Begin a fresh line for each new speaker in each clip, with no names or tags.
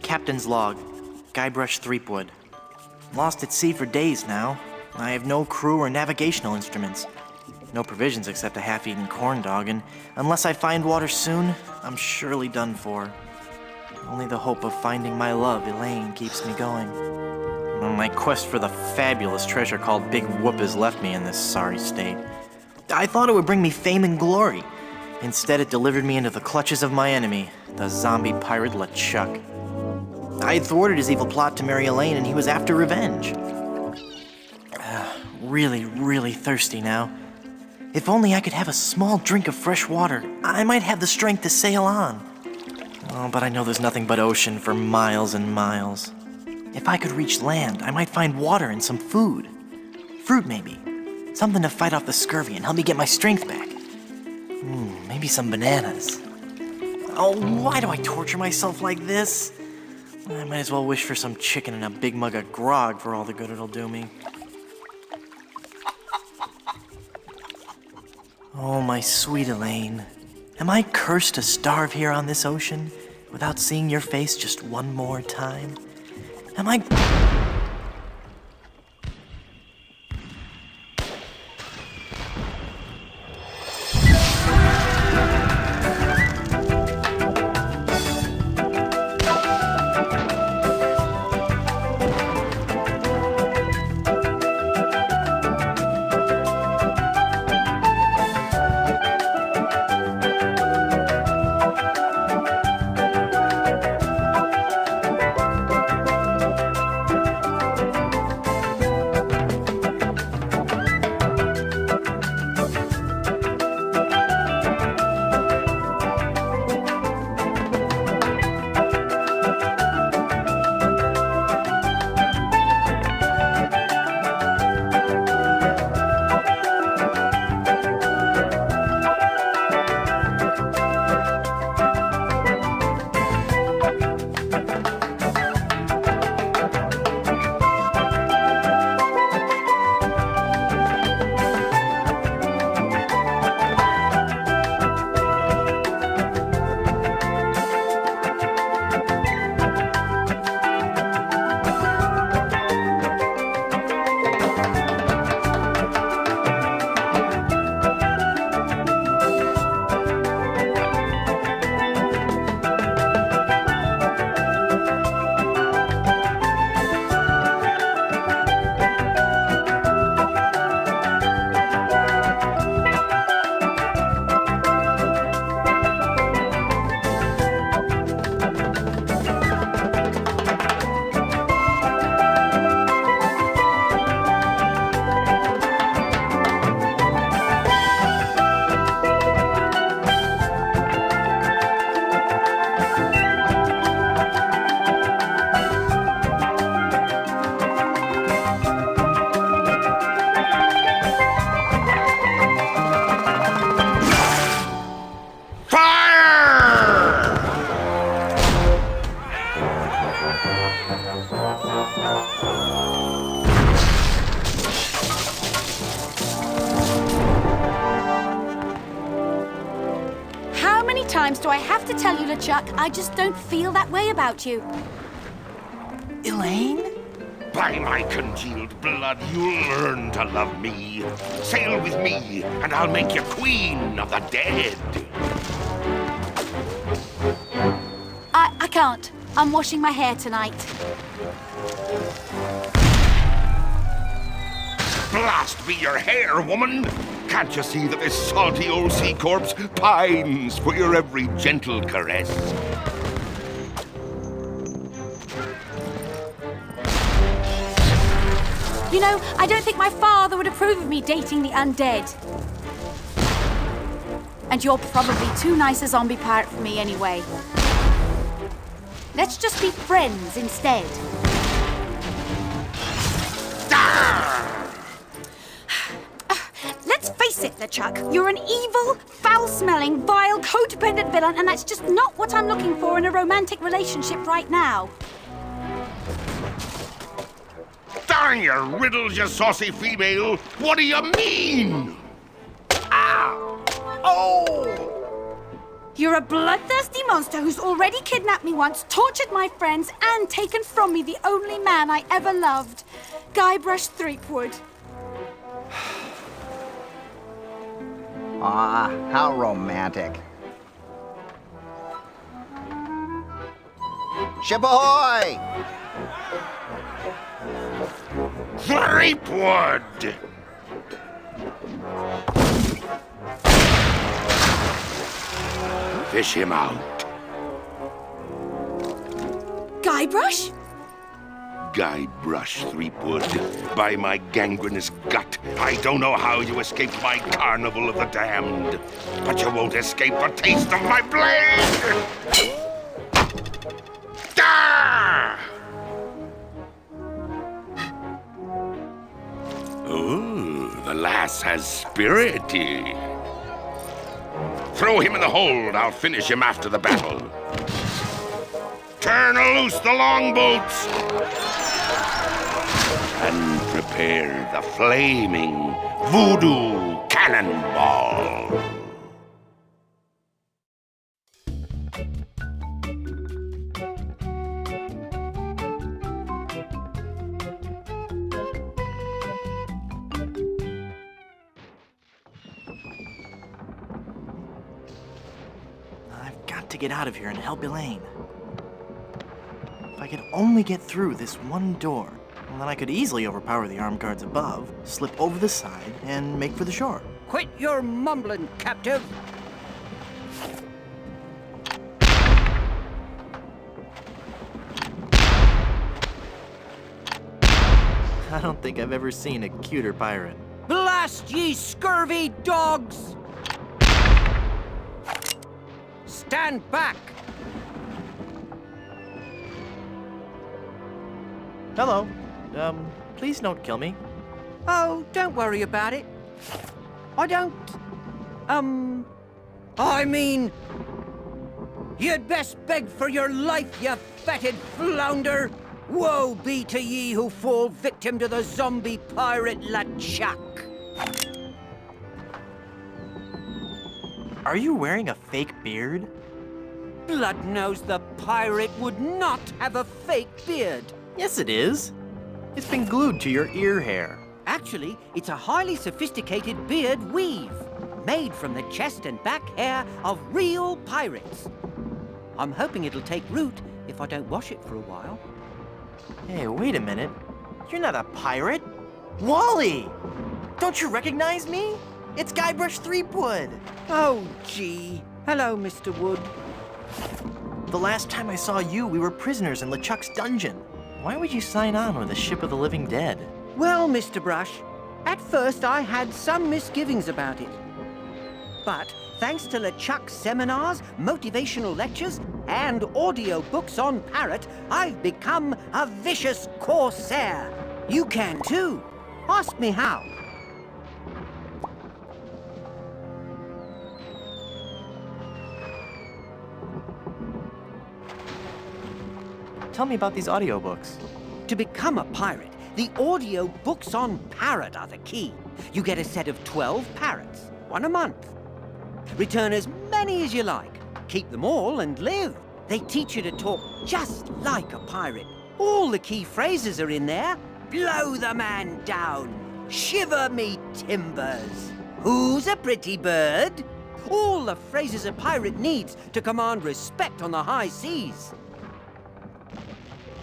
captain's log. Guybrush Threepwood. Lost at sea for days now. I have no crew or navigational instruments. No provisions except a half-eaten corn dog, and unless I find water soon, I'm surely done for. Only the hope of finding my love, Elaine, keeps me going. My quest for the fabulous treasure called Big Whoop has left me in this sorry state. I thought it would bring me fame and glory. Instead, it delivered me into the clutches of my enemy, the zombie pirate LeChuck. I had thwarted his evil plot to marry Elaine, and he was after revenge. Really thirsty now. If only I could have a small drink of fresh water, I might have the strength to sail on. Oh, but I know there's nothing but ocean for miles and miles. If I could reach land, I might find water and some food. Fruit, maybe. Something to fight off the scurvy and help me get my strength back. Maybe some bananas. Oh, why do I torture myself like this? I might as well wish for some chicken and a big mug of grog for all the good it'll do me. Oh, my sweet Elaine. Am I cursed to starve here on this ocean without seeing your face just one more time? Am I...
times do I have to tell you, LeChuck, I just don't feel that way about you.
Elaine?
By my congealed blood, you'll learn to love me. Sail with me, and I'll make you queen of the dead.
I can't. I'm washing my hair tonight.
Blast be your hair, woman! Can't you see that this salty old sea corpse pines for your every gentle caress?
You know, I don't think my father would approve of me dating the undead. And you're probably too nice a zombie pirate for me anyway. Let's just be friends instead. Let's face it, LeChuck, you're an evil, foul-smelling, vile, codependent villain, and that's just not what I'm looking for in a romantic relationship right now.
Darn your riddles, you saucy female! What do you mean? Ow! Oh!
You're a bloodthirsty monster who's already kidnapped me once, tortured my friends, and taken from me the only man I ever loved. Guybrush Threepwood.
Ah, how romantic. Ship ahoy!
Threepwood! Fish him out.
Guybrush?
Guybrush Threepwood, by my gangrenous gut, I don't know how you escaped my carnival of the damned, but you won't escape a taste of my blade! Ah! Oh, the lass has spirity. Throw him in the hold. I'll finish him after the battle. Turn loose the longboats and prepare the flaming voodoo cannonball.
I've got to get out of here and help Elaine. If I could only get through this one door, well, then I could easily overpower the armed guards above, slip over the side, and make for the shore.
Quit your mumbling, captive.
I don't think I've ever seen a cuter pirate.
Blast ye scurvy dogs! Stand back!
Hello. Please don't kill me.
Oh, don't worry about it. I don't... I mean... You'd best beg for your life, you fatted flounder! Woe be to ye who fall victim to the zombie pirate LeChuck!
Are you wearing a fake beard?
Blood knows the pirate would not have a fake beard.
Yes, it is. It's been glued to your ear hair.
Actually, it's a highly sophisticated beard weave, made from the chest and back hair of real pirates. I'm hoping it'll take root if I don't wash it for a while.
Hey, wait a minute. You're not a pirate. Wally! Don't you recognize me? It's Guybrush Threepwood.
Oh, gee. Hello, Mr. Wood.
The last time I saw you, we were prisoners in LeChuck's dungeon. Why would you sign on with the Ship of the Living Dead?
Well, Mr. Brush, at first I had some misgivings about it. But thanks to LeChuck's seminars, motivational lectures, and audio books on Parrot, I've become a vicious corsair. You can too. Ask me how.
Tell me about these audiobooks.
To become a pirate, the audio books on Parrot are the key. You get a set of 12 parrots, one a month. Return as many as you like. Keep them all and live. They teach you to talk just like a pirate. All the key phrases are in there. Blow the man down. Shiver me timbers. Who's a pretty bird? All the phrases a pirate needs to command respect on the high seas.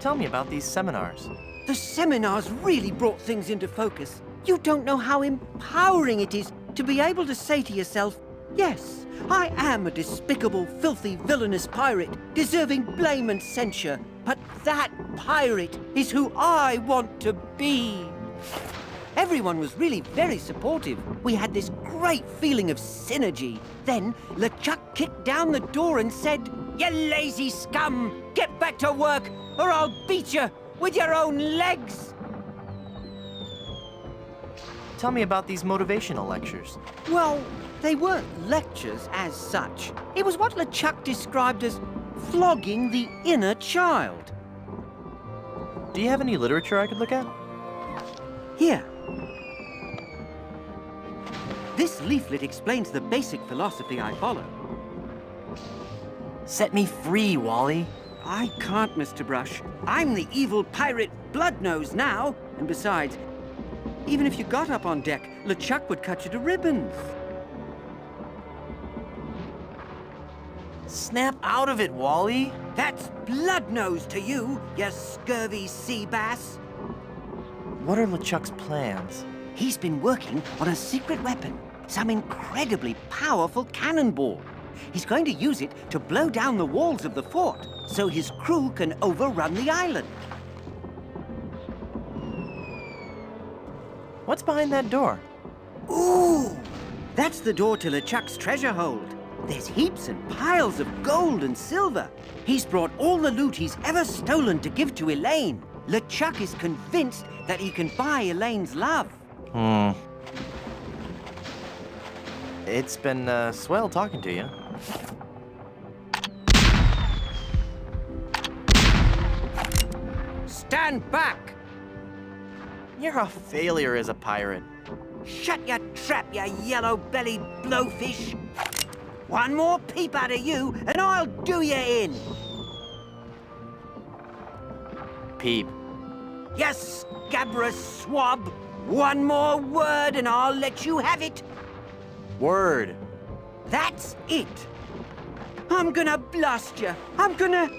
Tell me about these seminars.
The seminars really brought things into focus. You don't know how empowering it is to be able to say to yourself, yes, I am a despicable, filthy, villainous pirate, deserving blame and censure, but that pirate is who I want to be. Everyone was really very supportive. We had this great feeling of synergy. Then LeChuck kicked down the door and said, "You lazy scum! Get back to work, or I'll beat you with your own legs!"
Tell me about these motivational lectures.
Well, they weren't lectures as such. It was what LeChuck described as flogging the inner child.
Do you have any literature I could look at?
Here. This leaflet explains the basic philosophy I follow.
Set me free, Wally.
I can't, Mr. Brush. I'm the evil pirate Bloodnose now. And besides, even if you got up on deck, LeChuck would cut you to ribbons.
Snap out of it, Wally.
That's Bloodnose to you, you scurvy sea bass.
What are LeChuck's plans?
He's been working on a secret weapon, some incredibly powerful cannonball. He's going to use it to blow down the walls of the fort so his crew can overrun the island.
What's behind that door?
Ooh! That's the door to LeChuck's treasure hold. There's heaps and piles of gold and silver. He's brought all the loot he's ever stolen to give to Elaine. LeChuck is convinced that he can buy Elaine's love.
It's been swell talking to you.
Stand back!
You're a failure as a pirate.
Shut your trap, you yellow-bellied blowfish! One more peep out of you, and I'll do you in!
Peep.
Yes, Gabrous swab! One more word, and I'll let you have it!
Word.
That's it! I'm gonna blast you! I'm gonna...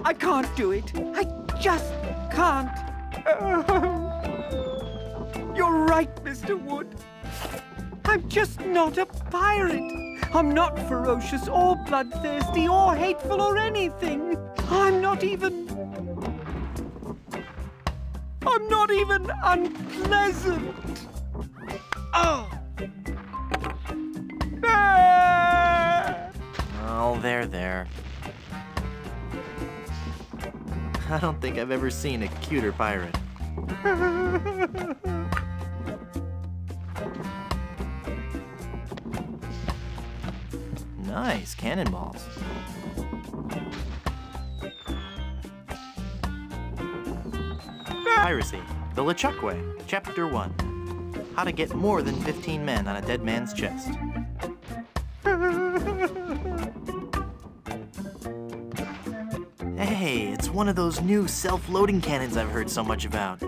I can't do it. I just can't. You're right, Mr. Wood. I'm just not a pirate. I'm not ferocious or bloodthirsty or hateful or anything. I'm not even unpleasant. Oh. Ah!
Oh, there. I don't think I've ever seen a cuter pirate. Nice cannonballs. Piracy, the LeChuck Way, Chapter 1. How to get more than 15 men on a dead man's chest. Hey, it's one of those new self-loading cannons I've heard so much about.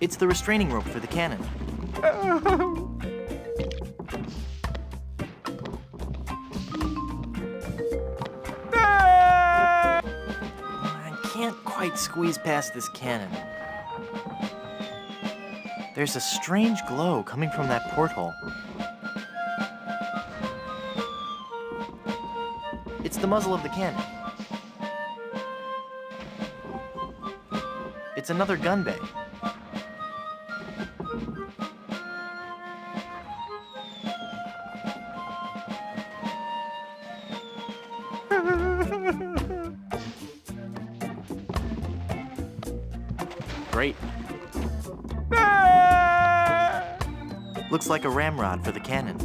It's the restraining rope for the cannon. I can't quite squeeze past this cannon. There's a strange glow coming from that porthole. It's the muzzle of the cannon. It's another gun bay. Great. Looks like a ramrod for the cannon.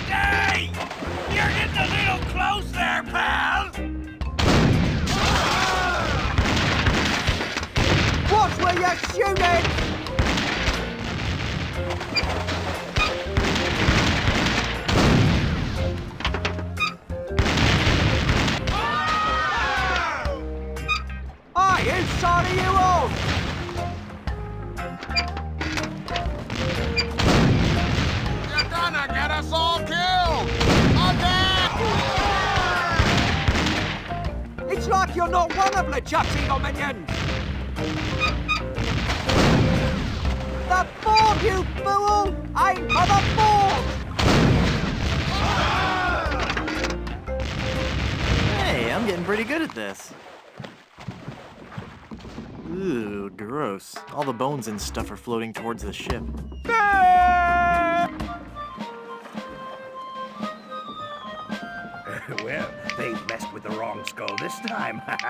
Hey! You're getting a little close there, pal!
Watch where you're shooting! Inside of you all!
You're gonna get us all killed! On deck!
It's like you're not one of LeChuck's evil minions! the board, you fool! Aim for the board!
Hey, I'm getting pretty good at this. Ooh, gross. All the bones and stuff are floating towards the ship.
Well, they've messed with the wrong skull this time. If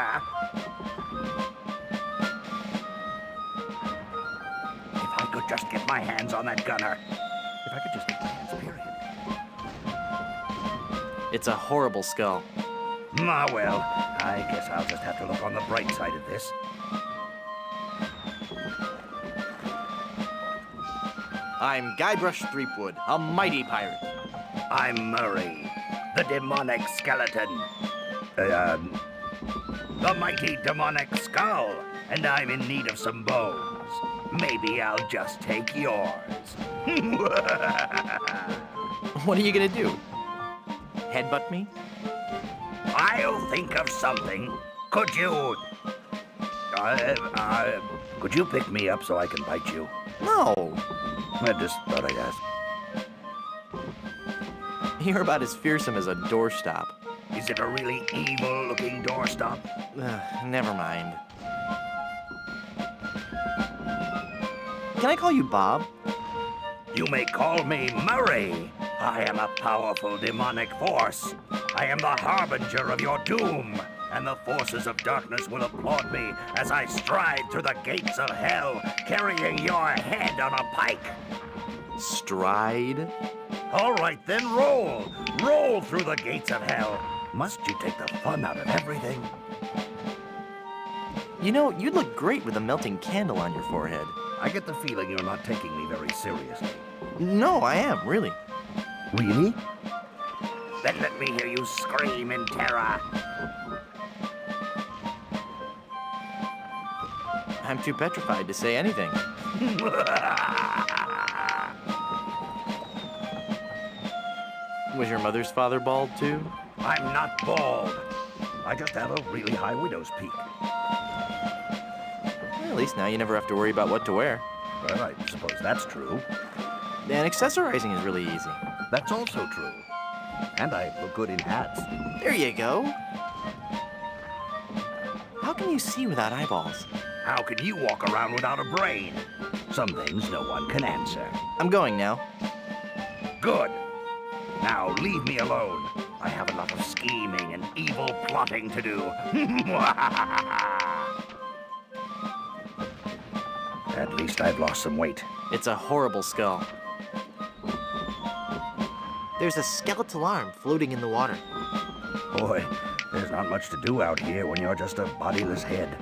I could just get my hands on that gunner. If I could just get my hands, period.
It's a horrible skull.
Ah, well, I guess I'll just have to look on the bright side of this.
I'm Guybrush Threepwood, a mighty pirate.
I'm Murray, the demonic skeleton. The mighty demonic skull, and I'm in need of some bones. Maybe I'll just take yours.
What are you gonna do? Headbutt me?
I'll think of something. Could you... could you pick me up so I can bite you?
No.
I just thought I'd ask.
You're about as fearsome as a doorstop.
Is it a really evil-looking doorstop?
Never mind. Can I call you Bob?
You may call me Murray. I am a powerful demonic force. I am the harbinger of your doom, and the forces of darkness will applaud me as I stride through the gates of hell, carrying your head on a pike.
Stride?
All right, then roll. Roll through the gates of hell. Must you take the fun out of everything?
You know, you'd look great with a melting candle on your forehead.
I get the feeling you're not taking me very seriously.
No, I am, really.
Really? Then let me hear you scream in terror.
I'm too petrified to say anything. Was your mother's father bald, too?
I'm not bald. I just have a really high widow's peak.
Well, at least now you never have to worry about what to wear.
Well, I suppose that's true.
And accessorizing is really easy.
That's also true. And I look good in hats.
There you go. How can you see without eyeballs?
How can you walk around without a brain? Some things no one can answer.
I'm going now.
Good. Now leave me alone. I have a lot of scheming and evil plotting to do. At least I've lost some weight.
It's a horrible skull. There's a skeletal arm floating in the water.
Boy, there's not much to do out here when you're just a bodiless head.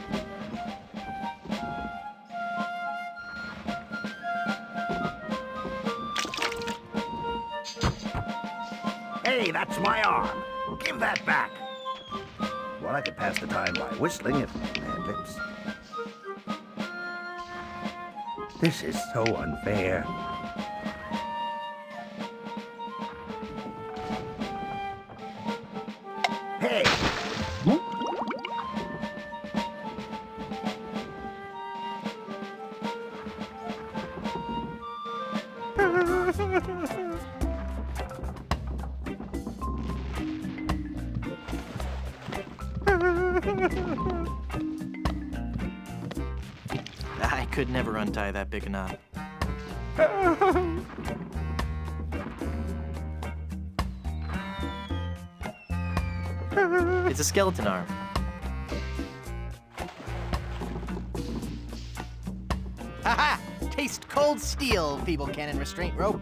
Hey, that's my arm. Give that back. Well, I could pass the time by whistling if I had lips. This is so unfair. Hey!
I could never untie that big a knot. It's a skeleton arm. Ha-ha! Taste cold steel, feeble cannon restraint rope.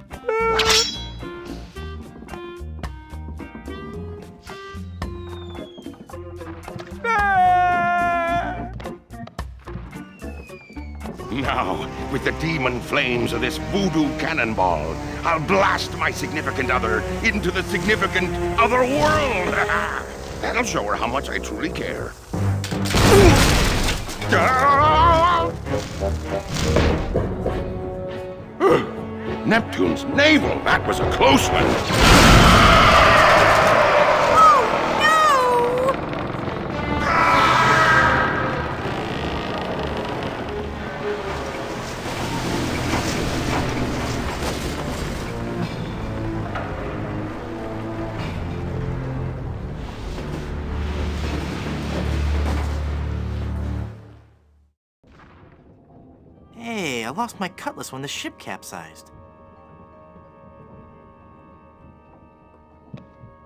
Now, with the demon flames of this voodoo cannonball, I'll blast my significant other into the significant other world. That'll show her how much I truly care. Neptune's navel, that was a close one.
lost my cutlass when the ship capsized.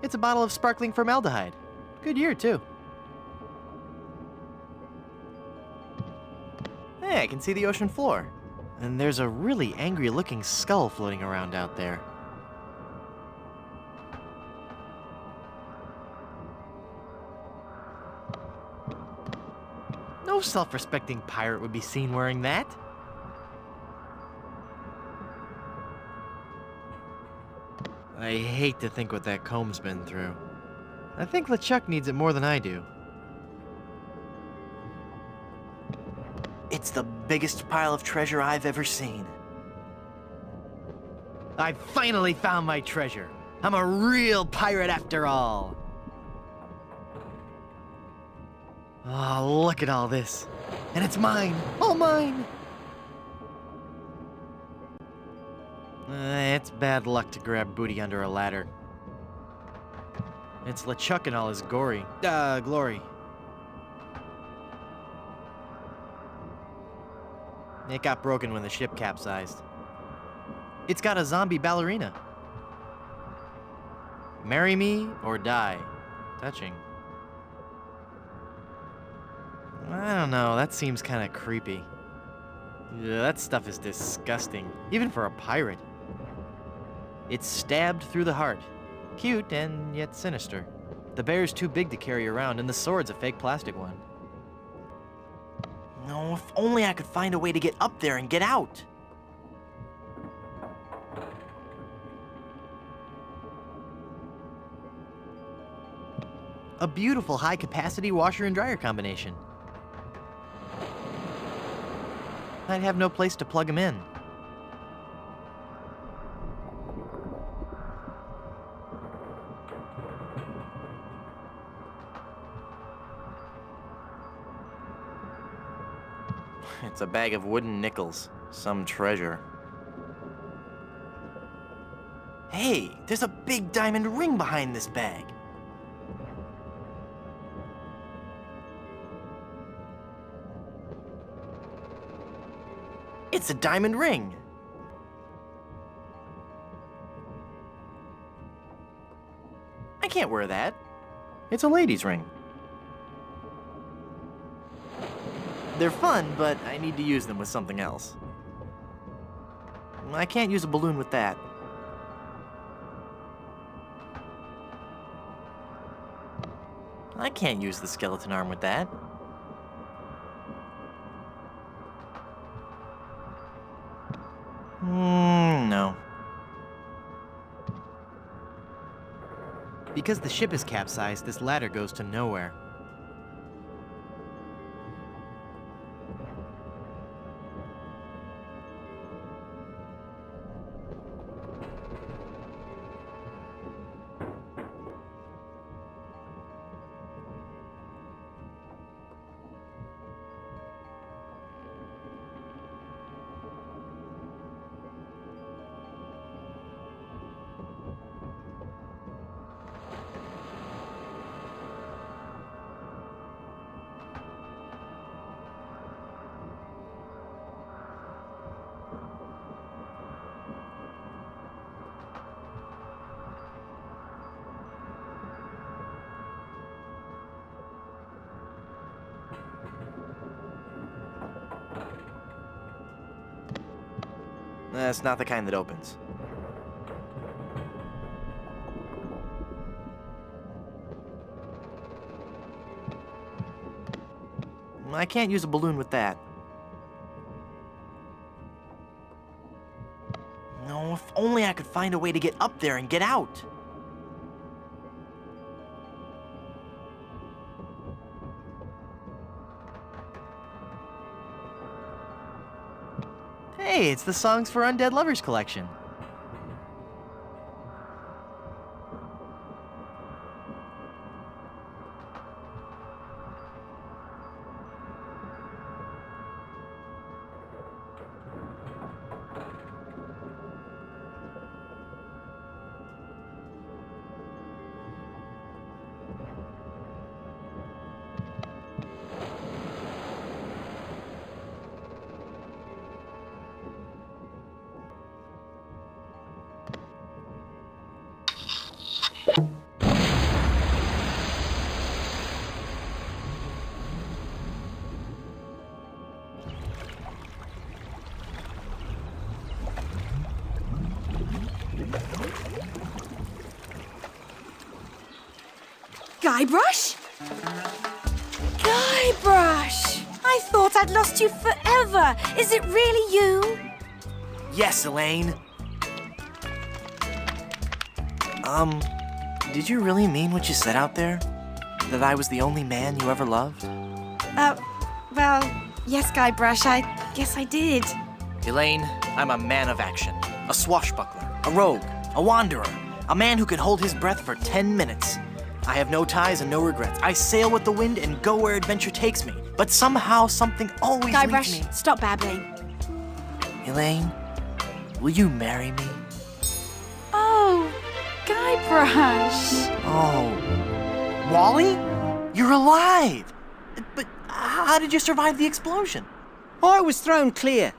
It's a bottle of sparkling formaldehyde. Good year, too. Hey, I can see the ocean floor. And there's a really angry-looking skull floating around out there. No self-respecting pirate would be seen wearing that. I hate to think what that comb's been through. I think LeChuck needs it more than I do. It's the biggest pile of treasure I've ever seen. I finally found my treasure. I'm a real pirate after all. Oh, look at all this. And it's mine. All mine. It's bad luck to grab booty under a ladder. It's LeChuck in all his glory. It got broken when the ship capsized. It's got a zombie ballerina. Marry me or die. Touching. I don't know, that seems kind of creepy. Yeah, that stuff is disgusting, even for a pirate. It's stabbed through the heart. Cute and yet sinister. The bear's too big to carry around, and the sword's a fake plastic one. No, if only I could find a way to get up there and get out. A beautiful high-capacity washer and dryer combination. I'd have no place to plug them in. It's a bag of wooden nickels. Some treasure. Hey, there's a big diamond ring behind this bag. It's a diamond ring. I can't wear that. It's a lady's ring. They're fun, but I need to use them with something else. I can't use a balloon with that. I can't use the skeleton arm with that. No. Because the ship is capsized, this ladder goes to nowhere. That's not the kind that opens. I can't use a balloon with that. No, if only I could find a way to get up there and get out. Hey, it's the Songs for Undead Lovers collection.
Guybrush? Guybrush! I thought I'd lost you forever. Is it really you?
Yes, Elaine. Did you really mean what you said out there? That I was the only man you ever loved?
Well, yes, Guybrush, I guess I did.
Elaine, I'm a man of action. A swashbuckler, a rogue, a wanderer, a man who can hold his breath for 10 minutes. I have no ties and no regrets. I sail with the wind and go where adventure takes me. But somehow, something always leads me.
Guybrush, stop babbling.
Elaine, will you marry me?
Oh, Guybrush.
Oh. Wally? You're alive! But how did you survive the explosion?
I was thrown clear.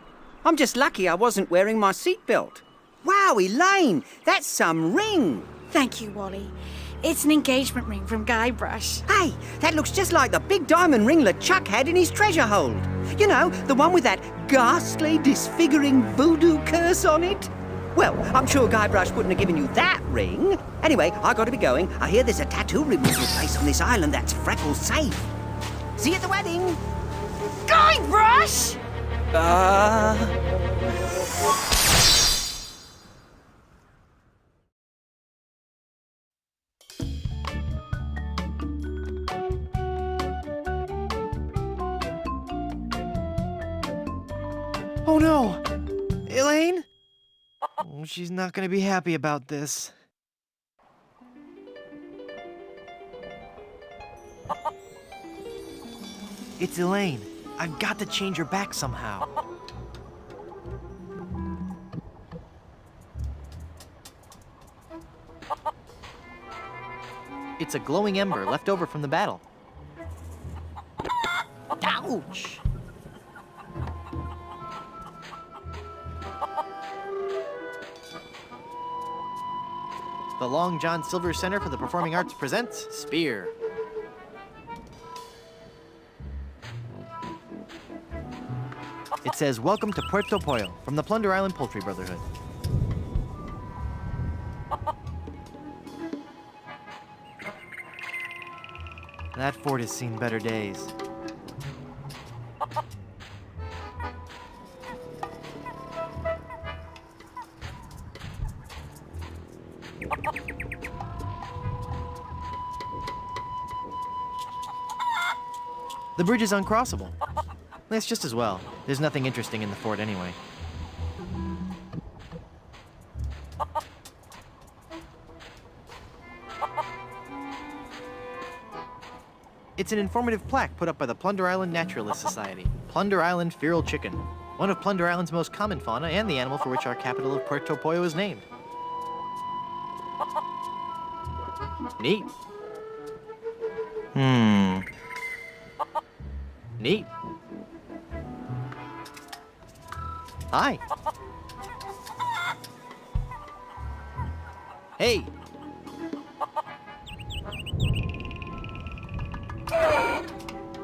I'm just lucky I wasn't wearing my seatbelt. Wow, Elaine, that's some ring.
Thank you, Wally. It's an engagement ring from Guybrush.
Hey, that looks just like the big diamond ring LeChuck had in his treasure hold. You know, the one with that ghastly, disfiguring voodoo curse on it. Well, I'm sure Guybrush wouldn't have given you that ring. Anyway, I gotta be going. I hear there's a tattoo removal place on this island that's Freckles safe. See you at the wedding.
Guybrush!
Oh no! Elaine? Oh, she's not gonna be happy about this. It's Elaine. I've got to change her back somehow. It's a glowing ember left over from the battle. Ouch! The Long John Silver Center for the Performing Arts presents Spear. It says, "Welcome to Puerto Pollo from the Plunder Island Poultry Brotherhood." That fort has seen better days. The bridge is uncrossable. That's just as well. There's nothing interesting in the fort anyway. It's an informative plaque put up by the Plunder Island Naturalist Society. Plunder Island feral chicken, one of Plunder Island's most common fauna and the animal for which our capital of Puerto Pollo is named. Neat. Neat. Hi. Hey.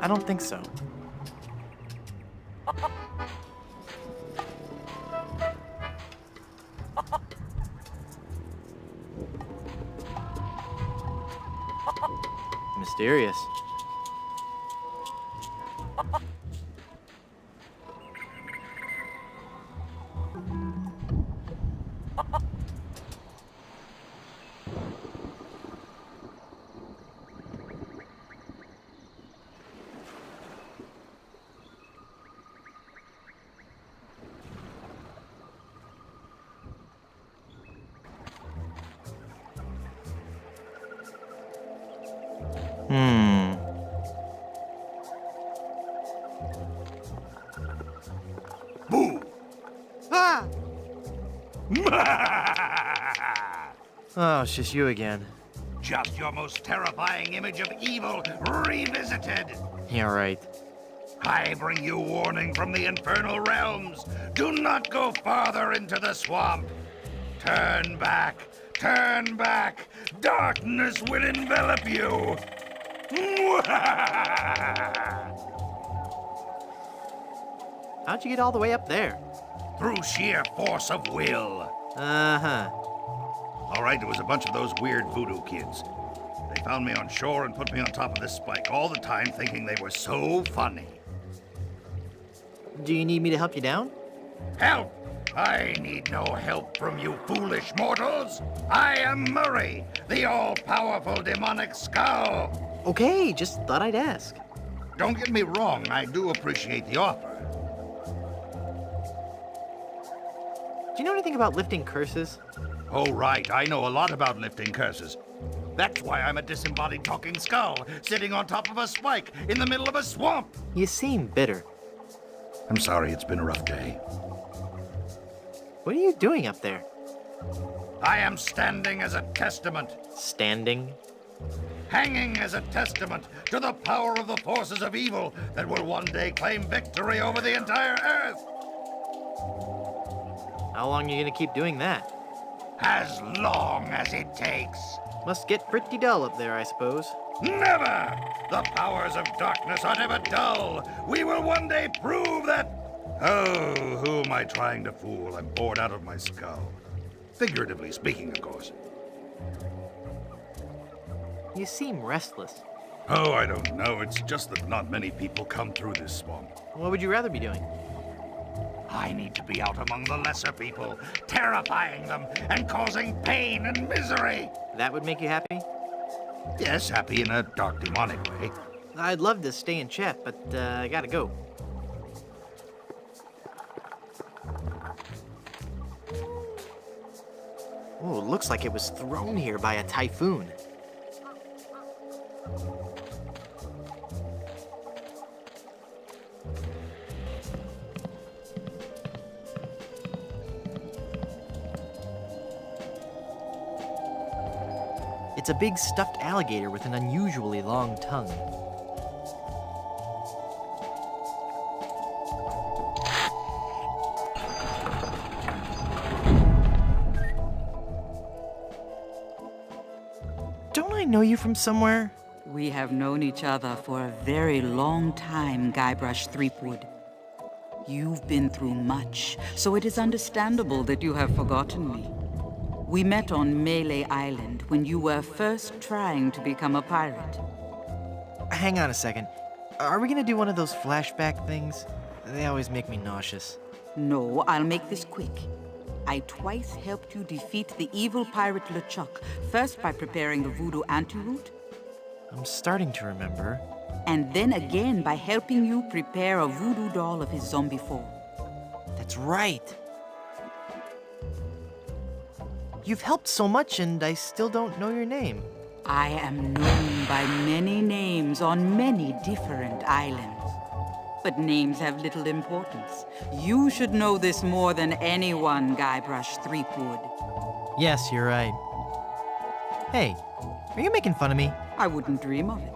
I don't think so. Mysterious.
Boo!
Ah! Oh, it's just you again.
Just your most terrifying image of evil revisited.
Yeah, right.
I bring you warning from the infernal realms. Do not go farther into the swamp. Turn back Turn back! Darkness will envelop you!
How'd you get all the way up there?
Through sheer force of will.
Uh-huh.
All right, there was a bunch of those weird voodoo kids. They found me on shore and put me on top of this spike, all the time thinking they were so funny.
Do you need me to help you down?
Help! I need no help from you foolish mortals. I am Murray, the all-powerful demonic skull.
Okay, just thought I'd ask.
Don't get me wrong, I do appreciate the offer.
Do you know anything about lifting curses?
Oh, right, I know a lot about lifting curses. That's why I'm a disembodied talking skull, sitting on top of a spike in the middle of a swamp.
You seem bitter.
I'm sorry, it's been a rough day.
What are you doing up there?
I am standing as a testament,
Standing?
hanging as a testament to the power of the forces of evil that will one day claim victory over the entire Earth.
How long are you gonna keep doing that?
As long as it takes.
Must get pretty dull up there, I suppose.
Never! The powers of darkness are never dull. We will one day prove that... Oh, who am I trying to fool? I'm bored out of my skull. Figuratively speaking, of course.
You seem restless.
Oh, I don't know. It's just that not many people come through this swamp.
What would you rather be doing?
I need to be out among the lesser people, terrifying them and causing pain and misery.
That would make you happy?
Yes, happy in a dark, demonic way.
I'd love to stay and chat, but I gotta go. Oh, looks like it was thrown here by a typhoon. It's a big stuffed alligator with an unusually long tongue. Don't I know you from somewhere?
We have known each other for a very long time, Guybrush Threepwood. You've been through much, so it is understandable that you have forgotten me. We met on Melee Island when you were first trying to become a pirate.
Hang on a second. Are we gonna do one of those flashback things? They always make me nauseous.
No, I'll make this quick. I twice helped you defeat the evil pirate LeChuck, first by preparing the voodoo antidote,
I'm starting to remember.
and then again by helping you prepare a voodoo doll of his zombie form.
That's right. You've helped so much and I still don't know your name.
I am known by many names on many different islands. But names have little importance. You should know this more than anyone, Guybrush Threepwood.
Yes, you're right. Hey, are you making fun of me?
I wouldn't dream of it.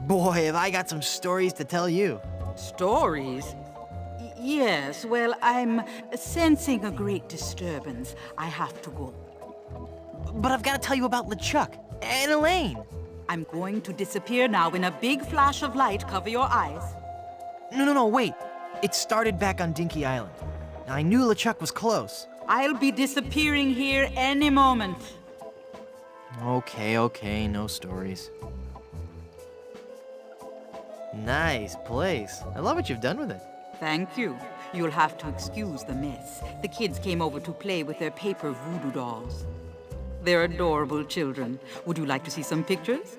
Boy, have I got some stories to tell you.
Stories? Yes, well, I'm sensing a great disturbance. I have to go.
But I've got to tell you about LeChuck and Elaine.
I'm going to disappear now in a big flash of light. Cover your eyes.
No, wait. It started back on Dinky Island. I knew LeChuck was close.
I'll be disappearing here any moment.
Okay, no stories. Nice place. I love what you've done with it.
Thank you. You'll have to excuse the mess. The kids came over to play with their paper voodoo dolls. They're adorable children. Would you like to see some pictures?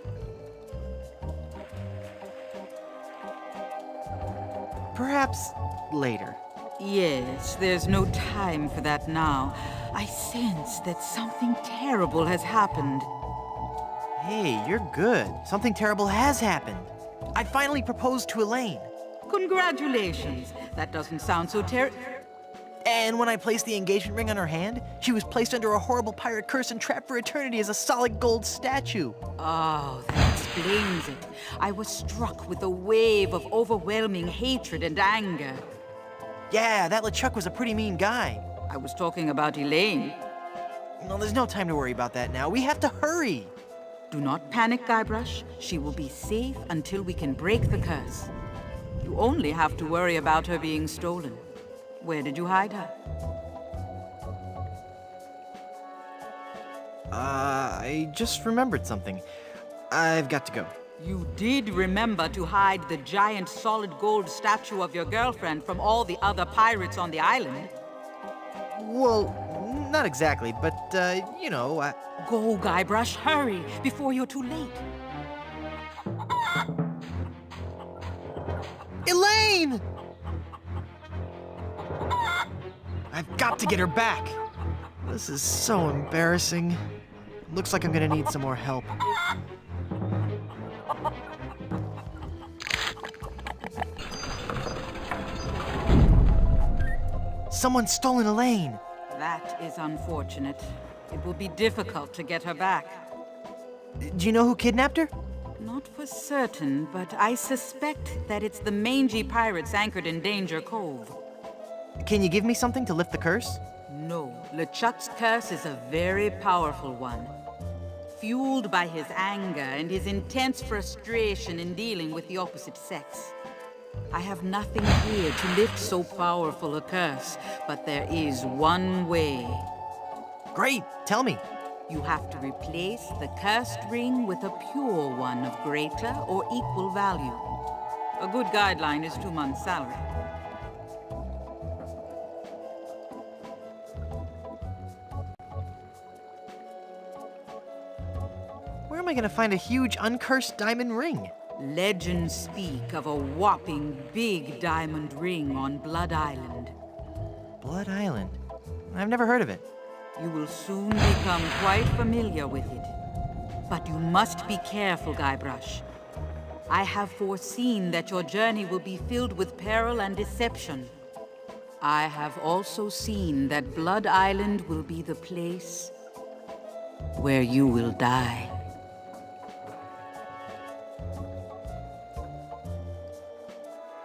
Perhaps later.
Yes, there's no time for that now. I sense that something terrible has happened.
Hey, you're good. Something terrible has happened. I finally proposed to Elaine.
Congratulations. That doesn't sound so
And when I placed the engagement ring on her hand, she was placed under a horrible pirate curse and trapped for eternity as a solid gold statue.
Oh, that explains it. I was struck with a wave of overwhelming hatred and anger.
Yeah, that LeChuck was a pretty mean guy.
I was talking about Elaine.
No, there's no time to worry about that now. We have to hurry.
Do not panic, Guybrush. She will be safe until we can break the curse. You only have to worry about her being stolen. Where did you hide her?
I just remembered something. I've got to go.
You did remember to hide the giant solid gold statue of your girlfriend from all the other pirates on the island.
Well, not exactly, but, you know,
Go, Guybrush, hurry, before you're too late.
Elaine! I've got to get her back. This is so embarrassing. Looks like I'm gonna need some more help. Someone's stolen Elaine.
That is unfortunate. It will be difficult to get her back.
Do you know who kidnapped her?
Not for certain, but I suspect that it's the mangy pirates anchored in Danger Cove.
Can you give me something to lift the curse?
No, LeChuck's curse is a very powerful one. Fueled by his anger and his intense frustration in dealing with the opposite sex. I have nothing here to lift so powerful a curse, but there is one way.
Great, tell me.
You have to replace the cursed ring with a pure one of greater or equal value. A good guideline is 2 months' salary.
Where am I gonna find a huge uncursed diamond ring?
Legends speak of a whopping big diamond ring on Blood Island.
Blood Island? I've never heard of it.
You will soon become quite familiar with it. But you must be careful, Guybrush. I have foreseen that your journey will be filled with peril and deception. I have also seen that Blood Island will be the place where you will die.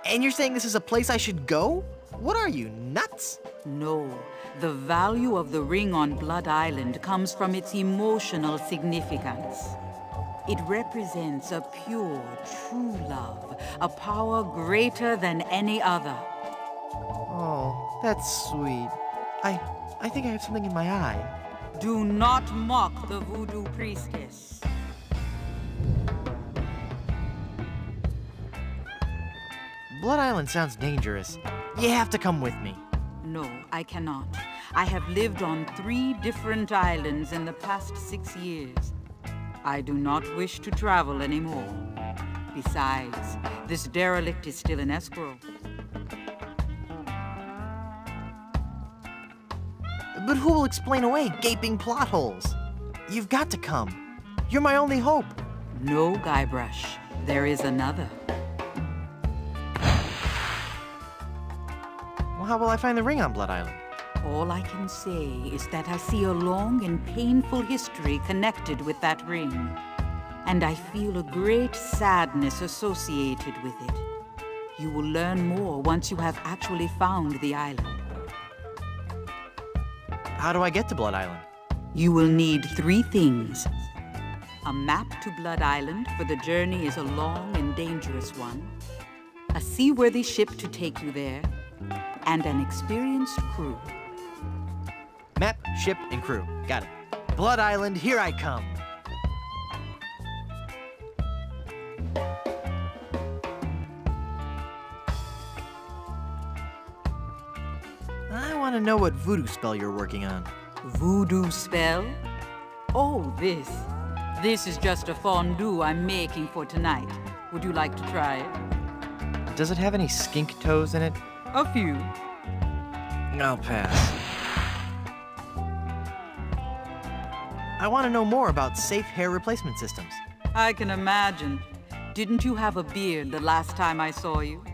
And you're saying this is a place I should go? What are you, nuts?
No, the value of the ring on Blood Island comes from its emotional significance. It represents a pure, true love, a power greater than any other.
Oh, that's sweet. I think I have something in my eye.
Do not mock the voodoo priestess.
Blood Island sounds dangerous. You have to come with me.
No, I cannot. I have lived on 3 different islands in the past 6 years. I do not wish to travel anymore. Besides, this derelict is still in escrow.
But who will explain away gaping plot holes? You've got to come. You're my only hope.
No, Guybrush. There is another.
Well, how will I find the ring on Blood Island?
All I can say is that I see a long and painful history connected with that ring. And I feel a great sadness associated with it. You will learn more once you have actually found the island.
How do I get to Blood Island?
You will need 3 things. A map to Blood Island, for the journey is a long and dangerous one. A seaworthy ship to take you there. And an experienced crew.
Map, ship, and crew. Got it. Blood Island, here I come. I want to know what voodoo spell you're working on.
Voodoo spell? Oh, this. This is just a fondue I'm making for tonight. Would you like to try it?
Does it have any skink toes in it?
A few.
I'll pass. I want to know more about safe hair replacement systems.
I can imagine. Didn't you have a beard the last time I saw you?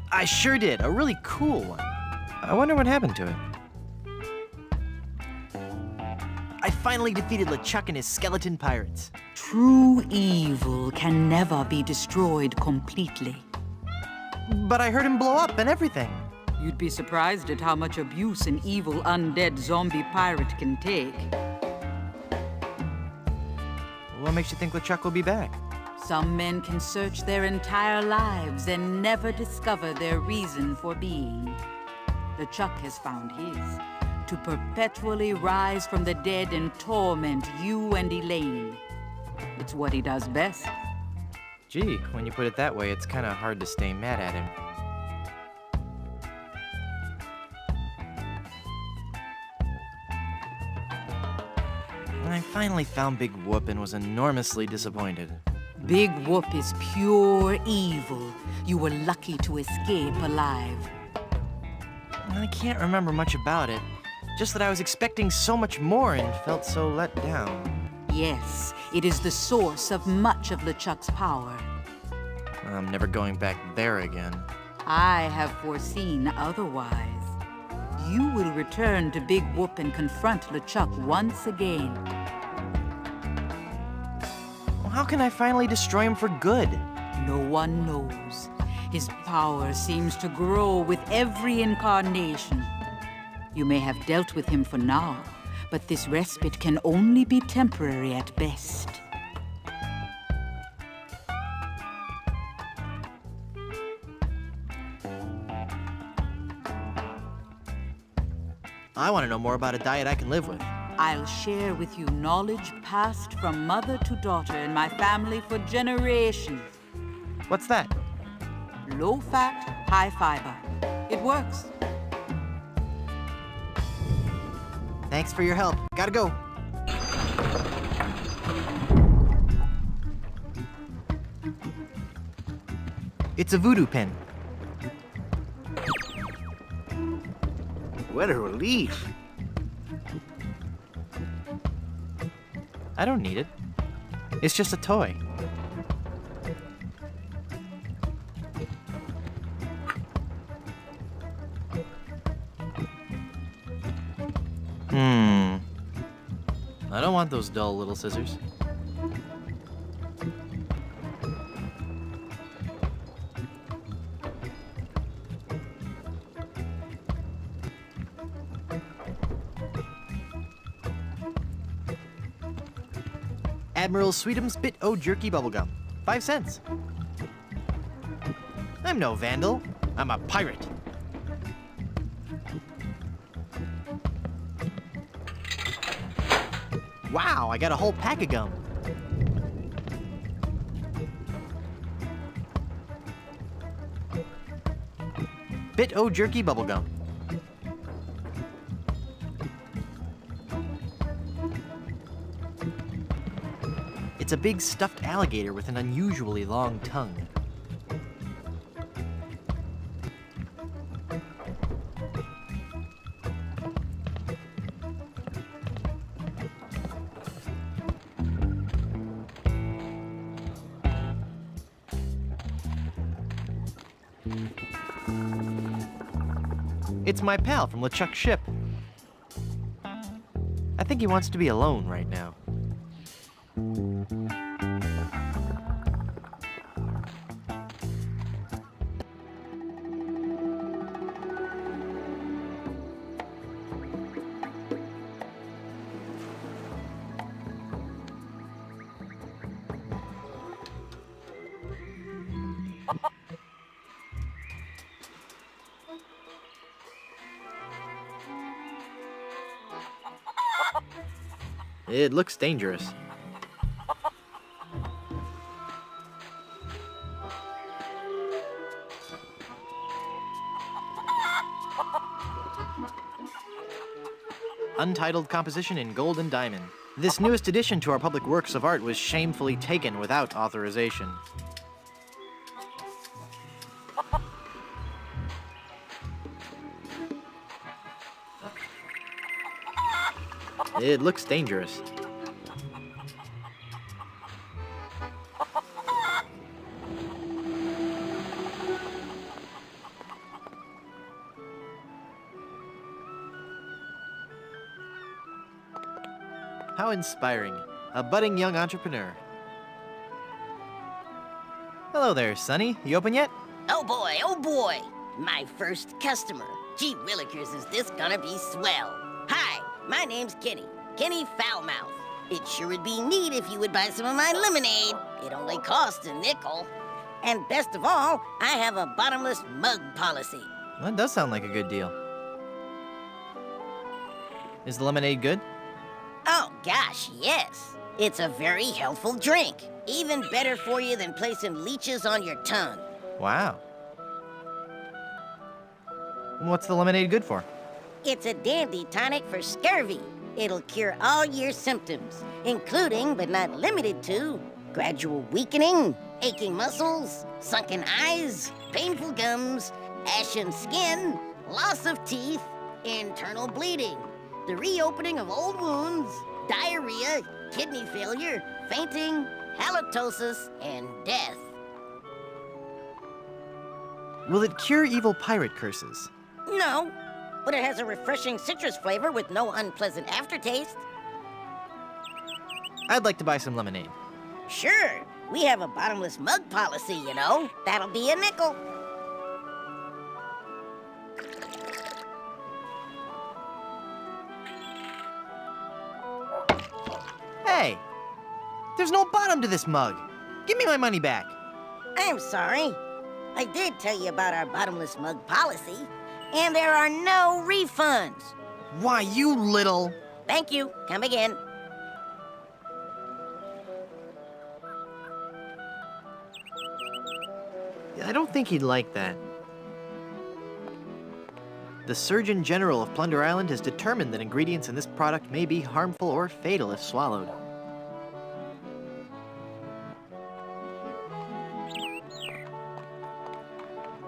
I sure did. A really cool one. I wonder what happened to it. I finally defeated LeChuck and his skeleton pirates.
True evil can never be destroyed completely.
But I heard him blow up and everything.
You'd be surprised at how much abuse an evil undead zombie pirate can take.
What makes you think LeChuck will be back?
Some men can search their entire lives and never discover their reason for being. LeChuck has found his, to perpetually rise from the dead and torment you and Elaine. It's what he does best.
Gee, when you put it that way, it's kind of hard to stay mad at him. I finally found Big Whoop and was enormously disappointed.
Big Whoop is pure evil. You were lucky to escape alive.
I can't remember much about it, just that I was expecting so much more and felt so let down.
Yes, it is the source of much of LeChuck's power.
I'm never going back there again.
I have foreseen otherwise. You will return to Big Whoop and confront LeChuck once again.
Well, how can I finally destroy him for good?
No one knows. His power seems to grow with every incarnation. You may have dealt with him for now, but this respite can only be temporary at best.
I want to know more about a diet I can live with.
I'll share with you knowledge passed from mother to daughter in my family for generations.
What's that?
Low fat, high fiber. It works.
Thanks for your help. Gotta go. It's a voodoo pen.
What a relief.
I don't need it. It's just a toy. I don't want those dull little scissors. Admiral Sweetum's Bit O Jerky Bubblegum. 5 cents. I'm no vandal. I'm a pirate. Wow, I got a whole pack of gum. Bit O Jerky Bubblegum. It's a big stuffed alligator with an unusually long tongue. It's my pal from LeChuck's ship. I think he wants to be alone right now. It looks dangerous. Untitled composition in gold and diamond. This newest addition to our public works of art was shamefully taken without authorization. It looks dangerous. How inspiring. A budding young entrepreneur. Hello there, Sonny. You open yet?
Oh boy,
My first customer. Gee willikers, is this gonna be swell. Hi, my name's Kenny. Kenny Foulmouth. It sure would be neat if you would buy some of my lemonade. It only costs a nickel. And best of all, I have a bottomless mug policy.
That does sound like a good deal. Is the lemonade good?
Oh, gosh, yes. It's a very healthful drink. Even better for you than placing leeches on your tongue.
Wow. What's the lemonade good for?
It's a dandy tonic for scurvy. It'll cure all your symptoms, including, but not limited to, gradual weakening, aching muscles, sunken eyes, painful gums, ashen skin, loss of teeth, internal bleeding, the reopening of old wounds, diarrhea, kidney failure, fainting, halitosis, and death.
Will it cure evil pirate curses?
No, but it has a refreshing citrus flavor with no unpleasant aftertaste.
I'd like to buy some lemonade.
Sure, we have a bottomless mug policy, you know. That'll be a nickel.
Hey! There's no bottom to this mug! Give me my money back!
I'm sorry. I did tell you about our bottomless mug policy, and there are no refunds.
Why, you little...
Thank you. Come again.
I don't think he'd like that. The Surgeon General of Plunder Island has determined that ingredients in this product may be harmful or fatal if swallowed.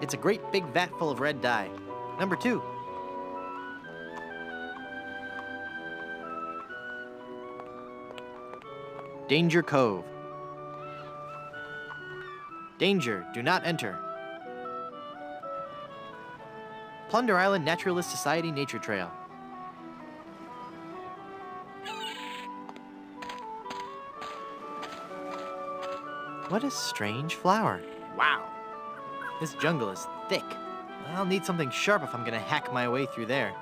It's a great big vat full of red dye. Number 2. Danger Cove. Danger, do not enter. Plunder Island Naturalist Society Nature Trail. What a strange flower. Wow. This jungle is thick. I'll need something sharp if I'm gonna hack my way through there.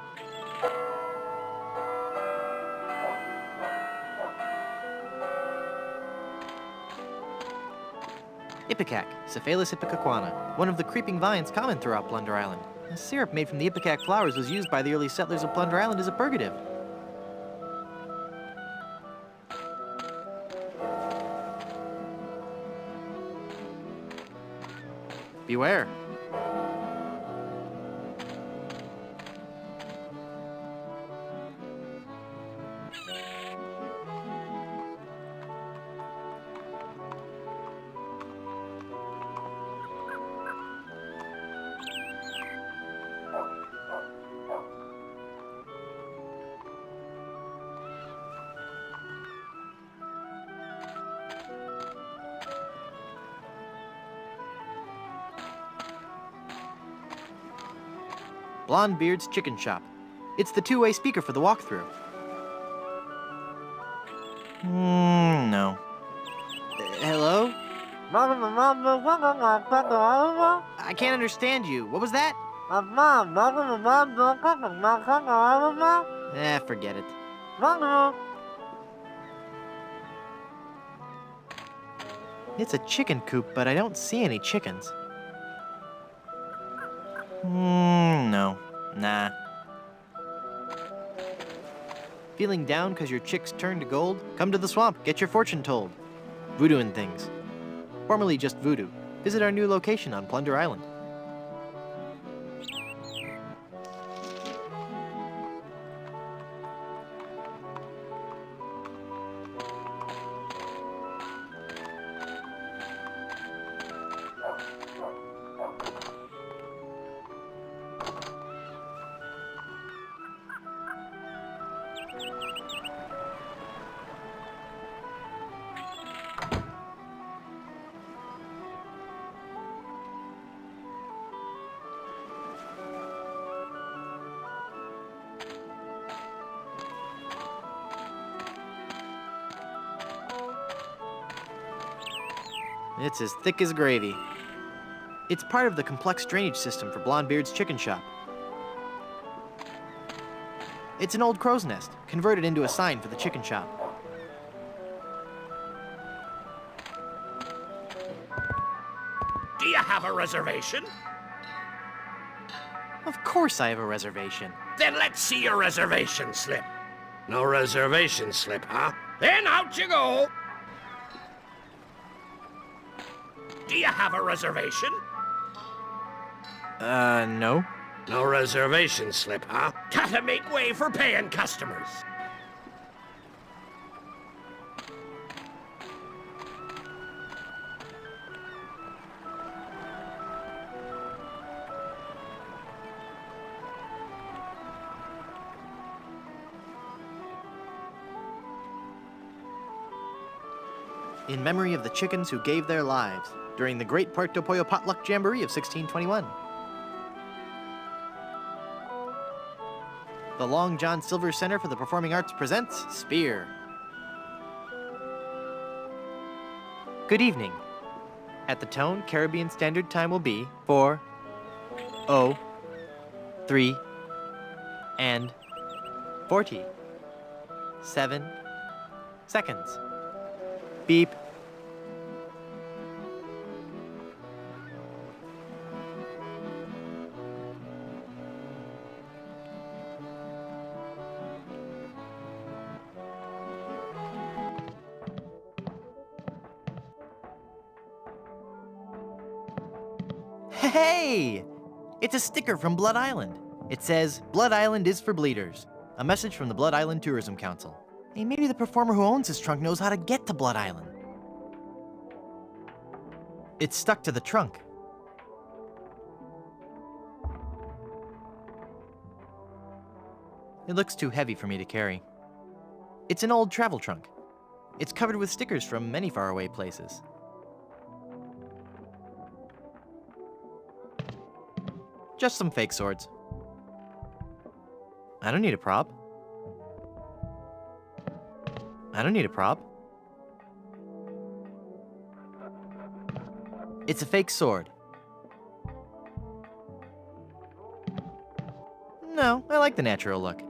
Ipecac, Cephalus ipecacuana, one of the creeping vines common throughout Plunder Island. A syrup made from the ipecac flowers was used by the early settlers of Plunder Island as a purgative. Beware. Blondebeard's Chicken Shop. It's the two-way speaker for the walkthrough. No. Hello? I can't understand you. What was that? Forget it. It's a chicken coop, but I don't see any chickens. No. Nah. Feeling down because your chicks turned to gold? Come to the swamp, get your fortune told. Voodoo and things. Formerly just voodoo. Visit our new location on Plunder Island. It's as thick as gravy. It's part of the complex drainage system for Blondebeard's chicken shop. It's an old crow's nest, converted into a sign for the chicken shop.
Do you have a reservation?
Of course I have a reservation.
Then let's see your reservation slip. No reservation slip, huh? Then out you go! Do you have a reservation?
No.
No reservation slip, huh? Gotta make way for paying customers.
In memory of the chickens who gave their lives during the Great Puerto Pollo Potluck Jamboree of 1621. The Long John Silver Center for the Performing Arts presents Spear. Good evening. At the tone, Caribbean Standard Time will be 4, 0, 3, and 40. 7 seconds. Beep. Hey! It's a sticker from Blood Island. It says, Blood Island is for bleeders. A message from the Blood Island Tourism Council. Hey, maybe the performer who owns this trunk knows how to get to Blood Island. It's stuck to the trunk. It looks too heavy for me to carry. It's an old travel trunk. It's covered with stickers from many faraway places. Just some fake swords. I don't need a prop. I don't need a prop. It's a fake sword. No, I like the natural look.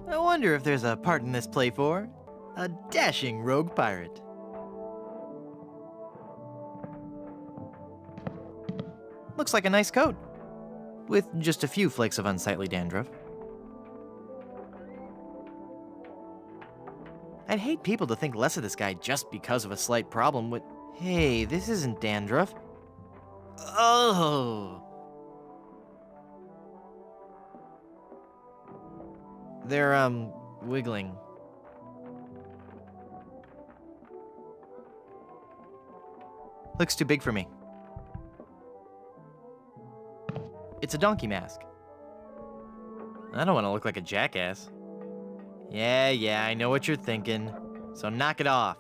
I wonder if there's a part in this play for a dashing rogue pirate. Looks like a nice coat, with just a few flakes of unsightly dandruff. I'd hate people to think less of this guy just because of a slight problem with... Hey, this isn't dandruff. Oh! They're, wiggling. Looks too big for me. It's a donkey mask. I don't want to look like a jackass. Yeah, I know what you're thinking. So knock it off.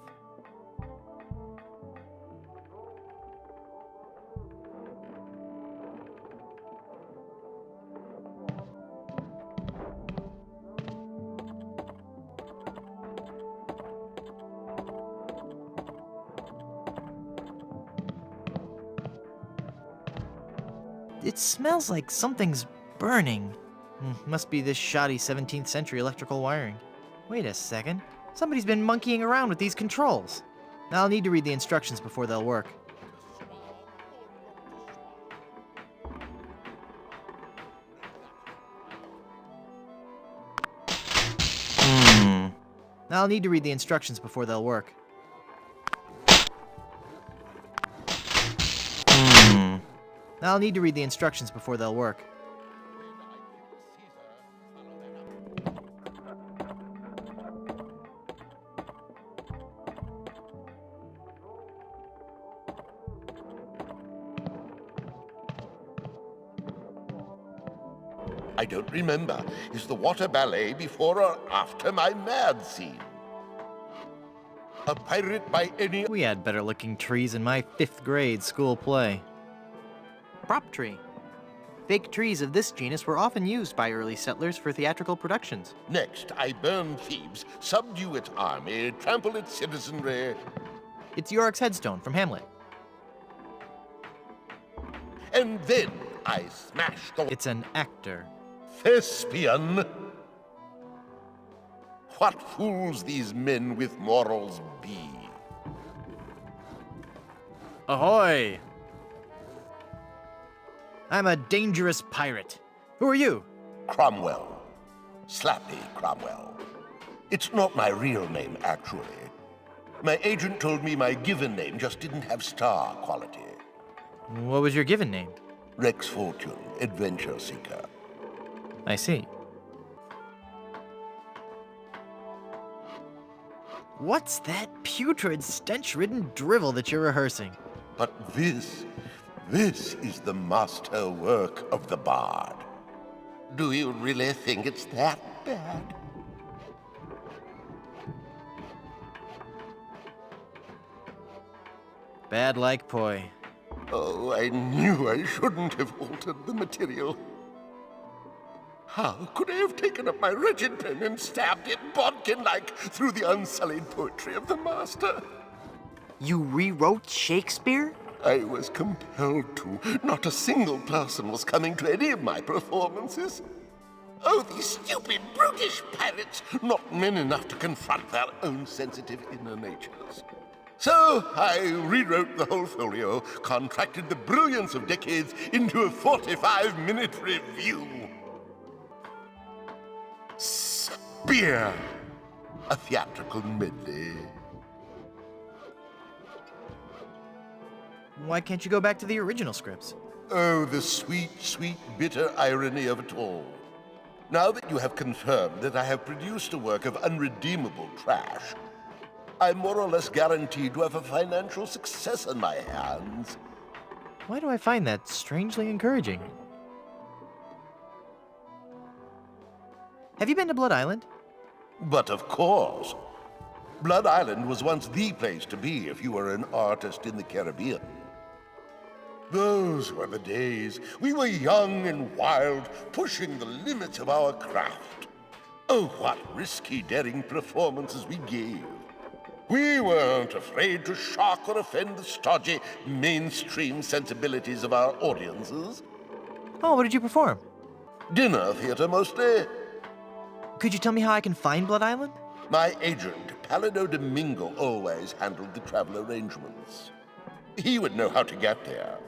It smells like something's burning. Must be this shoddy 17th century electrical wiring. Wait a second. Somebody's been monkeying around with these controls. I'll need to read the instructions before they'll work. I'll need to read the instructions before they'll work. I'll need to read the instructions before they'll work.
I don't remember. Is the water ballet before or after my mad scene? A pirate by any...
We had better looking trees in my 5th grade school play. Prop tree. Fake trees of this genus were often used by early settlers for theatrical productions.
Next, I burn Thebes, subdue its army, trample its citizenry.
It's Yorick's headstone from Hamlet.
And then I smashed the
It's an actor.
thespian. What fools these men with morals be.
Ahoy! I'm a dangerous pirate. Who are you?
Cromwell. Slappy Cromwell. It's not my real name, actually. My agent told me my given name just didn't have star quality.
What was your given name?
Rex Fortune, adventure seeker.
I see. What's that putrid, stench-ridden drivel that you're rehearsing?
But this is the master work of the bard. Do you really think it's that bad?
Bad like poi.
Oh, I knew I shouldn't have altered the material. How could I have taken up my wretched pen and stabbed it bodkin-like through the unsullied poetry of the master?
You rewrote Shakespeare?
I was compelled to. Not a single person was coming to any of my performances. Oh, these stupid, brutish pirates, not men enough to confront their own sensitive inner natures. So I rewrote the whole folio, contracted the brilliance of decades into a 45-minute review. Spear! A theatrical medley.
Why can't you go back to the original scripts?
Oh, the sweet, sweet, bitter irony of it all. Now that you have confirmed that I have produced a work of unredeemable trash, I'm more or less guaranteed to have a financial success on my hands.
Why do I find that strangely encouraging? Have you been to Blood Island?
But of course, Blood Island was once the place to be if you were an artist in the Caribbean. Those were the days. We were young and wild, pushing the limits of our craft. Oh, what risky, daring performances we gave. We weren't afraid to shock or offend the stodgy, mainstream sensibilities of our audiences.
Oh, what did you perform?
Dinner theater, mostly.
Could you tell me how I can find Blood Island?
My agent, Palido Domingo, always handled the travel arrangements. He would know how to get there.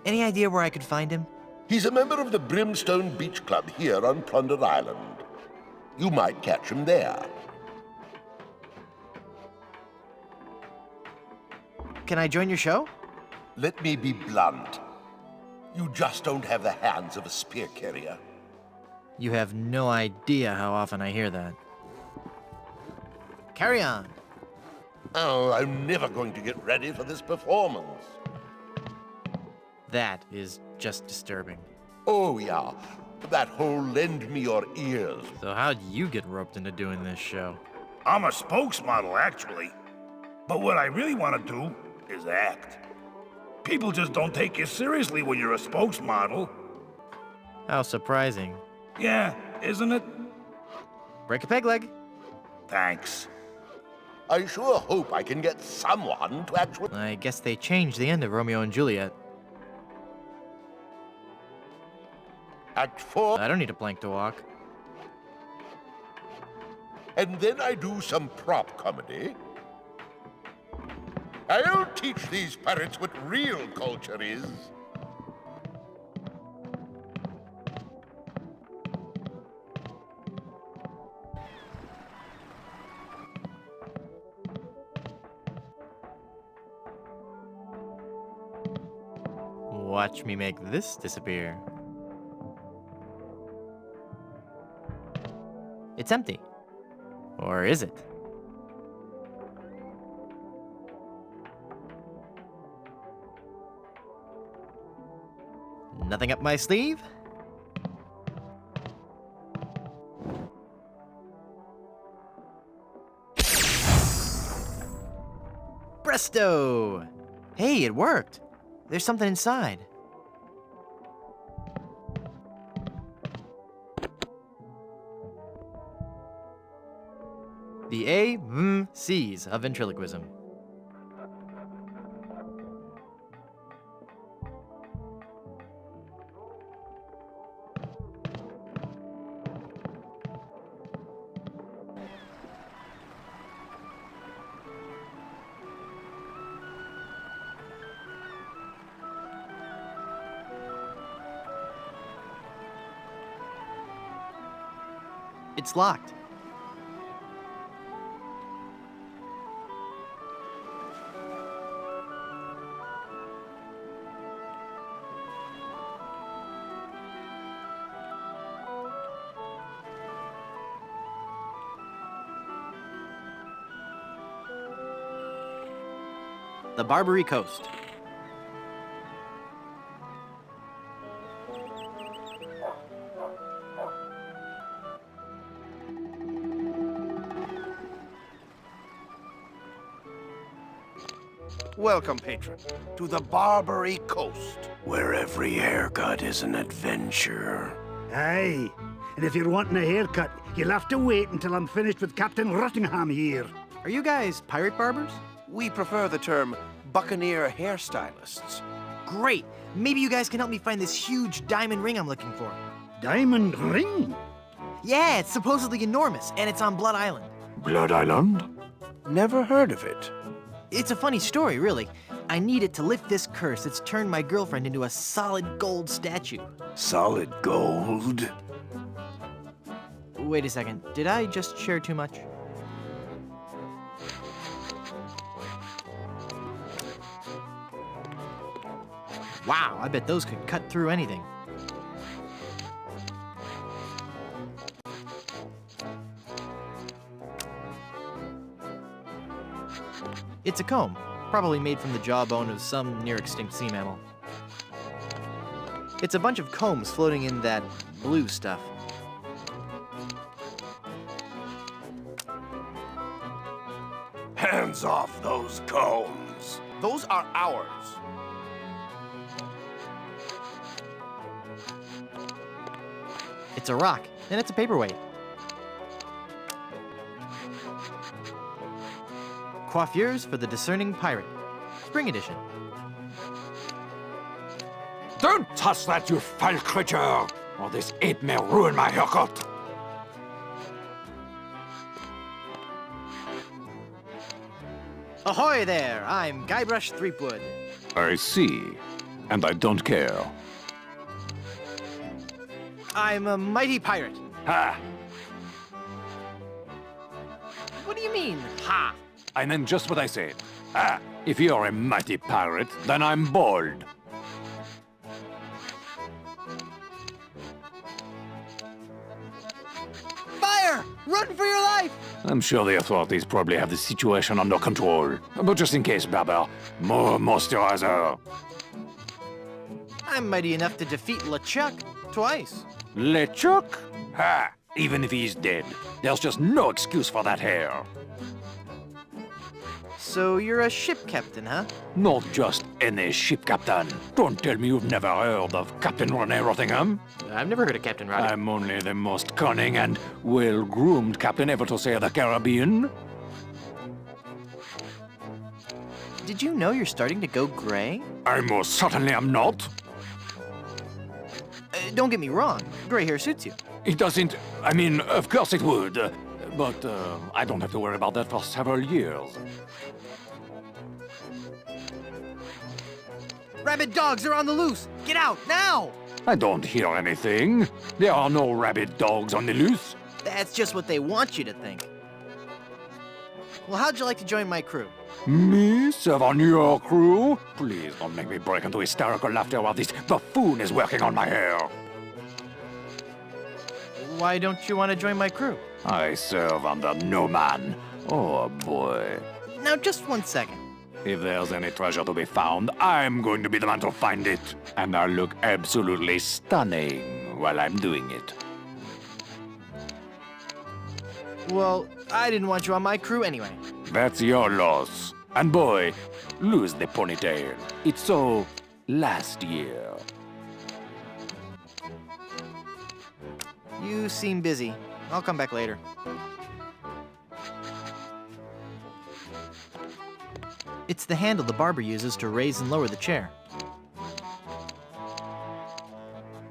Any idea where I could find him?
He's a member of the Brimstone Beach Club here on Plunder Island. You might catch him there.
Can I join your show?
Let me be blunt. You just don't have the hands of a spear carrier.
You have no idea how often I hear that. Carry on.
Oh, I'm never going to get ready for this performance.
That is just disturbing.
Oh, yeah. That whole lend me your ears.
So how'd you get roped into doing this show?
I'm a spokesmodel, actually. But what I really want to do is act. People just don't take you seriously when you're a spokesmodel.
How surprising.
Yeah, isn't it?
Break a peg leg.
Thanks.
I sure hope I can get someone to actually...
I guess they changed the end of Romeo and Juliet.
Act 4,
I don't need a plank to walk.
and then I do some prop comedy. I'll teach these pirates what real culture is.
Watch me make this disappear. It's empty. Or is it? Nothing up my sleeve? Presto! Hey, it worked. There's something inside. The A, C's of ventriloquism. It's locked. The Barbary Coast.
Welcome, patron, to the Barbary Coast.
Where every haircut is an adventure.
Aye, and if you're wanting a haircut, you'll have to wait until I'm finished with Captain Rottingham here.
Are you guys pirate barbers?
We prefer the term buccaneer hairstylists.
Great! Maybe you guys can help me find this huge diamond ring I'm looking for.
Diamond ring?
Yeah, it's supposedly enormous, and it's on Blood Island.
Blood Island?
Never heard of it.
It's a funny story, really. I need it to lift this curse that's turned my girlfriend into a solid gold statue.
Solid gold?
Wait a second, did I just share too much? Wow, I bet those could cut through anything. It's a comb, probably made from the jawbone of some near-extinct sea mammal. It's a bunch of combs floating in that blue stuff.
Hands off those combs.
Those are ours.
It's a rock, and it's a paperweight. Coiffures for the Discerning Pirate. Spring edition.
Don't touch that, you foul creature, or this ape may ruin my haircut.
Ahoy there! I'm Guybrush Threepwood.
I see, and I don't care.
I'm a mighty pirate.
Ha!
What do you mean, ha?
I meant just what I said. Ah, if you're a mighty pirate, then I'm bold.
Fire! Run for your life!
I'm sure the authorities probably have the situation under control. But just in case, Barber, more moisturizer.
I'm mighty enough to defeat LeChuck twice.
LeChuck? Ha! Even if he's dead, there's just no excuse for that hair.
So you're a ship captain, huh?
Not just any ship captain. Don't tell me you've never heard of Captain Rene Rottingham.
I've never heard of Captain Roddy.
I'm only the most cunning and well-groomed captain ever to sail the Caribbean.
Did you know you're starting to go gray?
I most certainly am not.
Don't get me wrong, gray hair suits you.
It doesn't... I mean, of course it would. But I don't have to worry about that for several years.
Rabid dogs are on the loose! Get out, now!
I don't hear anything. There are no rabid dogs on the loose.
That's just what they want you to think. Well, how'd you like to join my crew?
Me serve on your crew? Please don't make me break into hysterical laughter while this buffoon is working on my hair.
Why don't you want to join my crew?
I serve under no man. Oh boy.
Now, just 1 second.
If there's any treasure to be found, I'm going to be the man to find it. And I'll look absolutely stunning while I'm doing it.
Well, I didn't want you on my crew anyway.
That's your loss. And boy, lose the ponytail. It's so last year.
You seem busy. I'll come back later. It's the handle the barber uses to raise and lower the chair.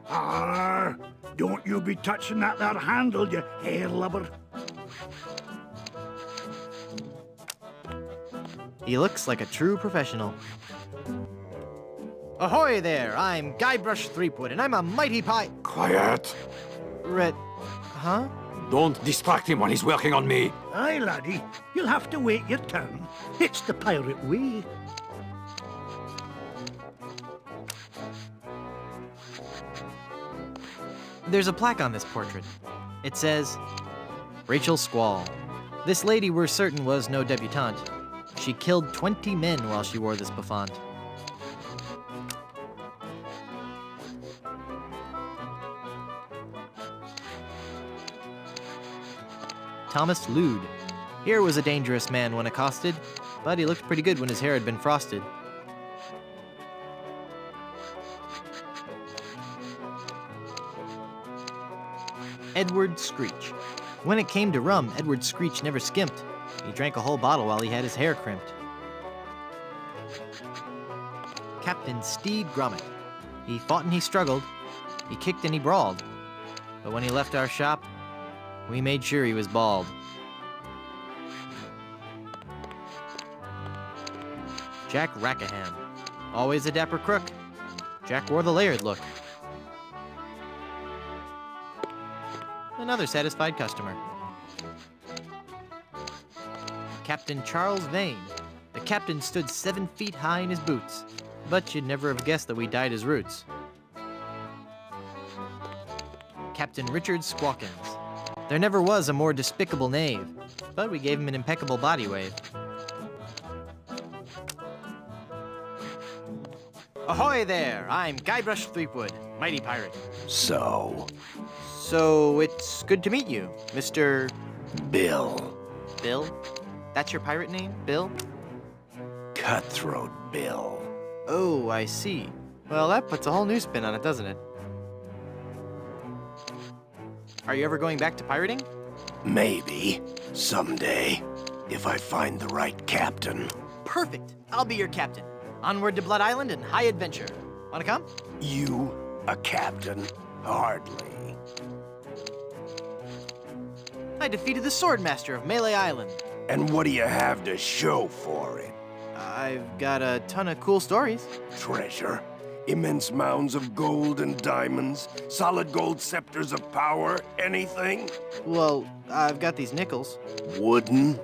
Arr! Don't you be touching that there handle, you hair lubber.
He looks like a true professional. Ahoy there! I'm Guybrush Threepwood, and I'm a mighty
Quiet!
Huh?
Don't distract him when he's working on me.
Aye, laddie. You'll have to wait your turn. It's the pirate way.
There's a plaque on this portrait. It says, Rachel Squall. This lady we're certain was no debutante. She killed 20 men while she wore this bouffant. Thomas Lude. Here was a dangerous man when accosted, but he looked pretty good when his hair had been frosted. Edward Screech. When it came to rum, Edward Screech never skimped. He drank a whole bottle while he had his hair crimped. Captain Steed Gromit. He fought and he struggled. He kicked and he brawled. But when he left our shop, we made sure he was bald. Jack Rackham. Always a dapper crook. Jack wore the layered look. Another satisfied customer. Captain Charles Vane. The captain stood 7 feet high in his boots, but you'd never have guessed that we dyed his roots. Captain Richard Squawkins. There never was a more despicable knave, but we gave him an impeccable body wave. Ahoy there! I'm Guybrush Threepwood, mighty pirate.
So,
It's good to meet you, Mr.
Bill.
Bill? That's your pirate name, Bill?
Cutthroat Bill.
Oh, I see. Well, that puts a whole new spin on it, doesn't it? Are you ever going back to pirating?
Maybe. Someday. If I find the right captain.
Perfect! I'll be your captain. Onward to Blood Island and high adventure. Wanna come?
You, a captain? Hardly.
I defeated the Swordmaster of Melee Island.
And what do you have to show for it?
I've got a ton of cool stories.
Treasure? Immense mounds of gold and diamonds? Solid gold scepters of power? Anything?
Well, I've got these nickels.
Wooden?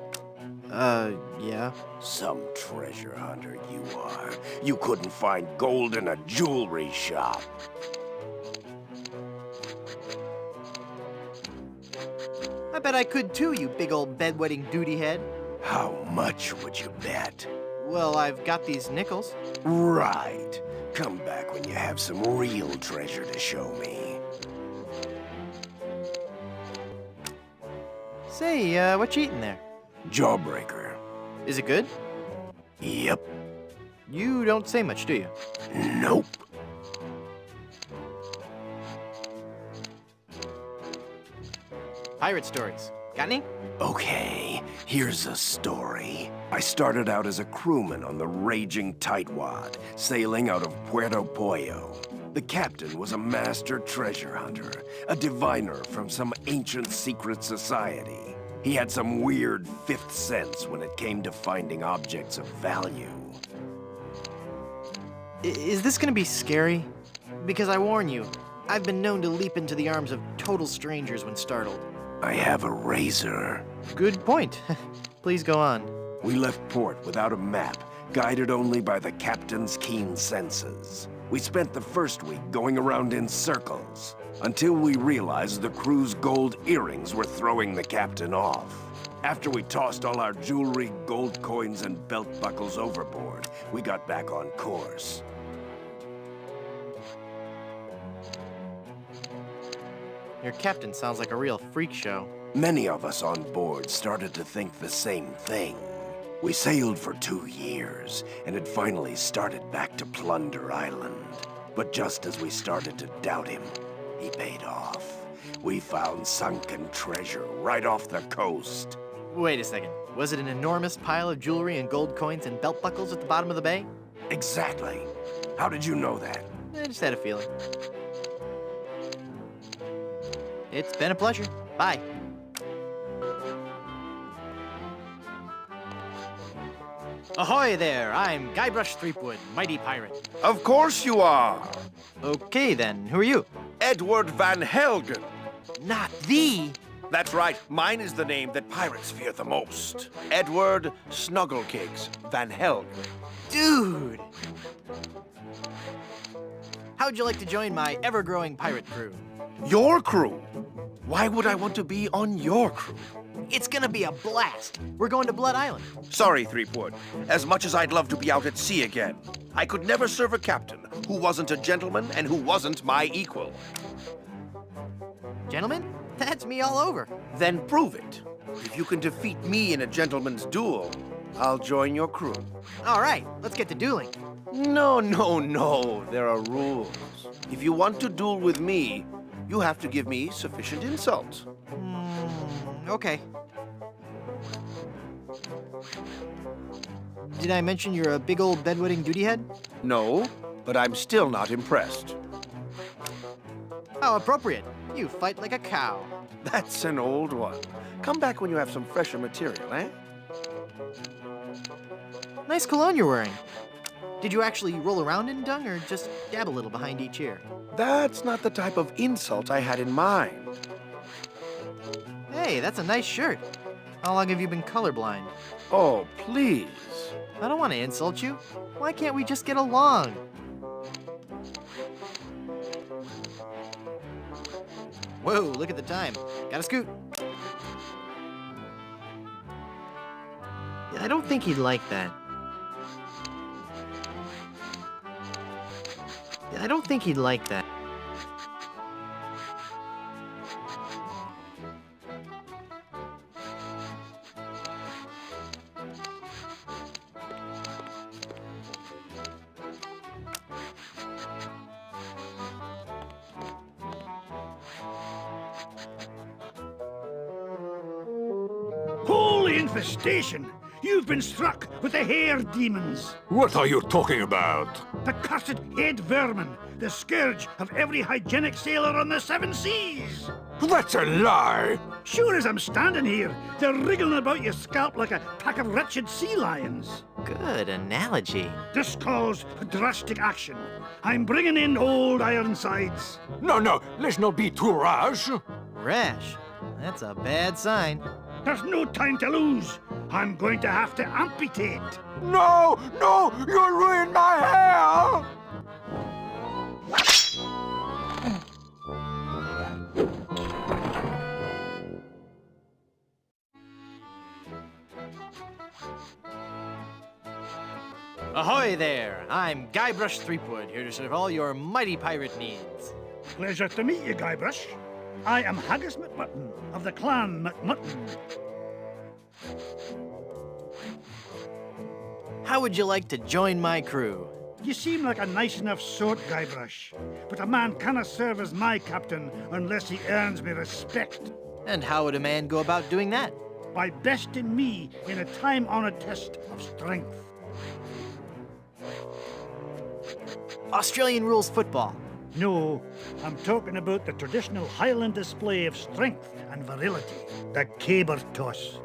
Yeah.
Some treasure hunter you are. You couldn't find gold in a jewelry shop.
I bet I could too, you big old bedwetting duty head.
How much would you bet?
Well, I've got these nickels.
Right. Come back when you have some real treasure to show me.
Say, what you eating there?
Jawbreaker.
Is it good?
Yep.
You don't say much, do you?
Nope.
Pirate stories. Got any?
Okay, here's a story. I started out as a crewman on the raging Tightwad, sailing out of Puerto Pollo. The captain was a master treasure hunter, a diviner from some ancient secret society. He had some weird fifth sense when it came to finding objects of value.
Is this gonna be scary? Because I warn you, I've been known to leap into the arms of total strangers when startled.
I have a razor.
Good point. Please go on.
We left port without a map, guided only by the captain's keen senses. We spent the first week going around in circles, until we realized the crew's gold earrings were throwing the captain off. After we tossed all our jewelry, gold coins, and belt buckles overboard, we got back on course.
Your captain sounds like a real freak show.
Many of us on board started to think the same thing. We sailed for 2 years, and had finally started back to Plunder Island. But just as we started to doubt him, he paid off. We found sunken treasure right off the coast.
Wait a second. Was it an enormous pile of jewelry and gold coins and belt buckles at the bottom of the bay?
Exactly. How did you know that?
I just had a feeling. It's been a pleasure. Bye. Ahoy there! I'm Guybrush Threepwood, mighty pirate.
Of course you are.
Okay then, who are you?
Edward Van Helgen.
Not the
That's right, mine is the name that pirates fear the most. Edward Snugglecakes Van Helg.
Dude! How'd you like to join my ever-growing pirate crew?
Your crew? Why would I want to be on your crew?
It's gonna be a blast. We're going to Blood Island.
Sorry, Threepwood. As much as I'd love to be out at sea again, I could never serve a captain who wasn't a gentleman and who wasn't my equal.
Gentlemen, that's me all over.
Then prove it. If you can defeat me in a gentleman's duel, I'll join your crew.
All right, let's get to dueling.
No. There are rules. If you want to duel with me, you have to give me sufficient insult.
Okay. Did I mention you're a big old bedwetting duty head?
No, but I'm still not impressed.
How appropriate. You fight like a cow.
That's an old one. Come back when you have some fresher material, eh?
Nice cologne you're wearing. Did you actually roll around in dung or just dab a little behind each ear?
That's not the type of insult I had in mind.
Hey, that's a nice shirt. How long have you been colorblind?
Oh, please.
I don't want to insult you. Why can't we just get along? Whoa, look at the time. Gotta scoot. Yeah, I don't think he'd like that. I don't think he'd like that.
Holy infestation! You've been struck with the hair demons.
What are you talking about?
The cursed head vermin, the scourge of every hygienic sailor on the seven seas.
That's a lie!
Sure as I'm standing here, they're wriggling about your scalp like a pack of wretched sea lions.
Good analogy.
This calls for drastic action. I'm bringing in old Ironsides.
No, let's not be too rash.
Rash? That's a bad sign.
There's no time to lose. I'm going to have to amputate.
No, you'll ruin my hair!
Ahoy there! I'm Guybrush Threepwood, here to serve all your mighty pirate needs.
Pleasure to meet you, Guybrush. I am Haggis McMutton of the clan McMutton.
How would you like to join my crew?
You seem like a nice enough sort, Guybrush, but a man cannot serve as my captain unless he earns me respect.
And how would a man go about doing that?
By besting me in a time-honored test of strength.
Australian rules football.
No, I'm talking about the traditional Highland display of strength and virility, the caber toss.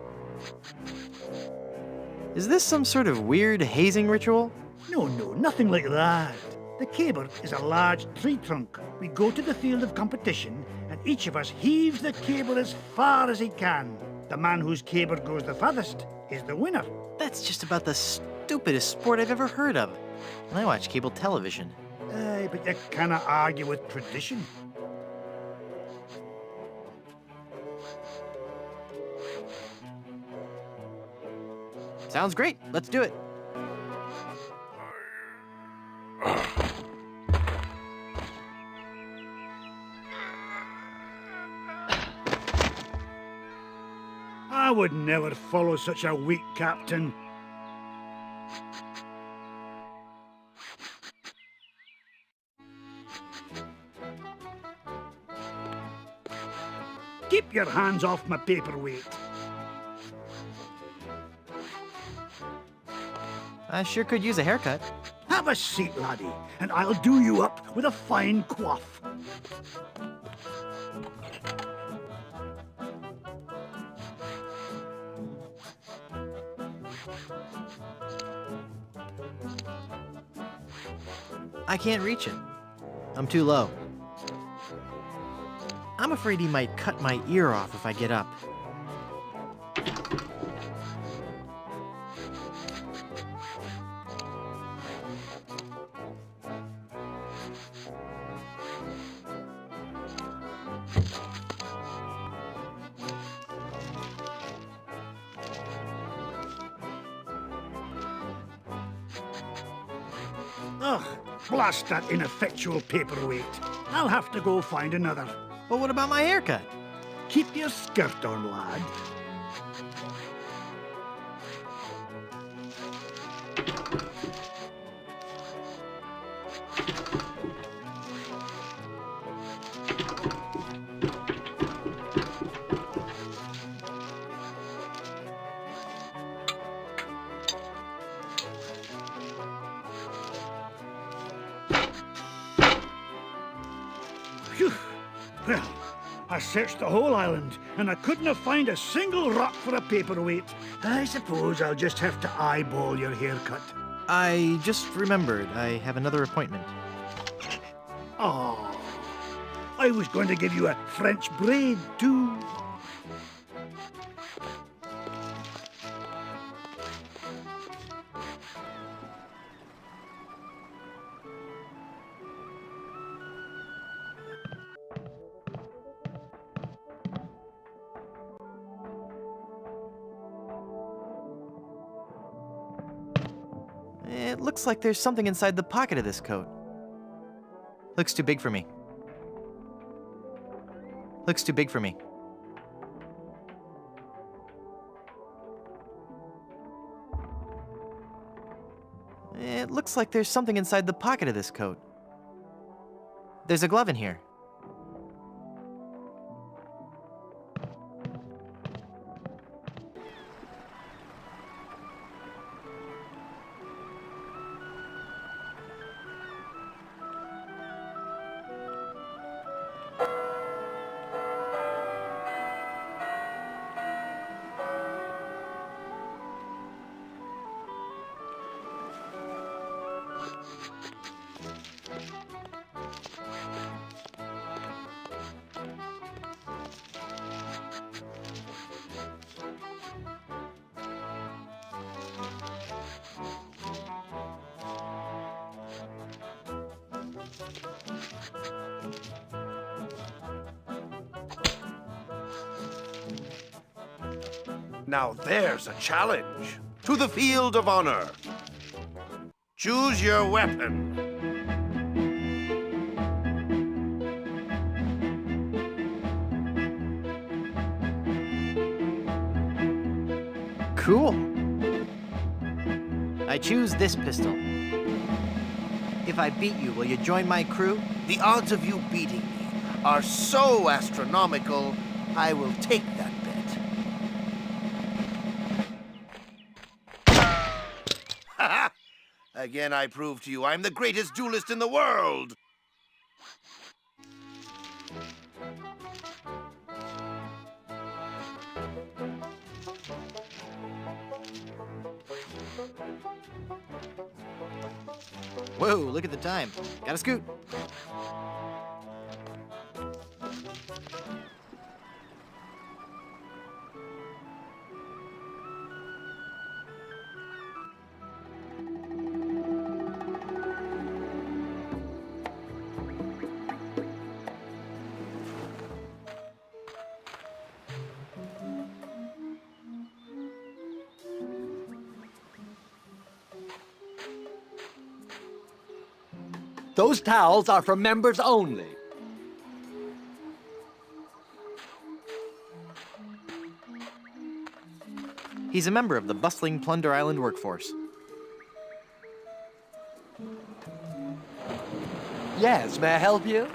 Is this some sort of weird hazing ritual?
No, nothing like that. The caber is a large tree trunk. We go to the field of competition, and each of us heaves the caber as far as he can. The man whose caber goes the farthest is the winner.
That's just about the stupidest sport I've ever heard of. And I watch cable television.
Aye, but you cannot argue with tradition.
Sounds great. Let's do it.
I would never follow such a weak captain. Keep your hands off my paperweight.
I sure could use a haircut.
Have a seat, laddie, and I'll do you up with a fine coif.
I can't reach it. I'm too low. I'm afraid he might cut my ear off if I get up.
Ugh, blast that ineffectual paperweight. I'll have to go find another.
But what about my haircut?
Keep your skirt on, lad. Phew. Well, I searched the whole island, and I couldn't have found a single rock for a paperweight. I suppose I'll just have to eyeball your haircut.
I just remembered I have another appointment.
Oh, I was going to give you a French braid, too.
It looks like there's something inside the pocket of this coat. Looks too big for me. Looks too big for me. It looks like there's something inside the pocket of this coat. There's a glove in here.
Now there's a challenge. To the field of honor. Choose your weapon.
Cool. I choose this pistol. If I beat you, will you join my crew?
The odds of you beating me are so astronomical, I will take that bet. Again, I prove to you I'm the greatest duelist in the world.
Whoa, look at the time. Gotta scoot.
Those towels are for members only.
He's a member of the bustling Plunder Island workforce.
Yes, may I help you?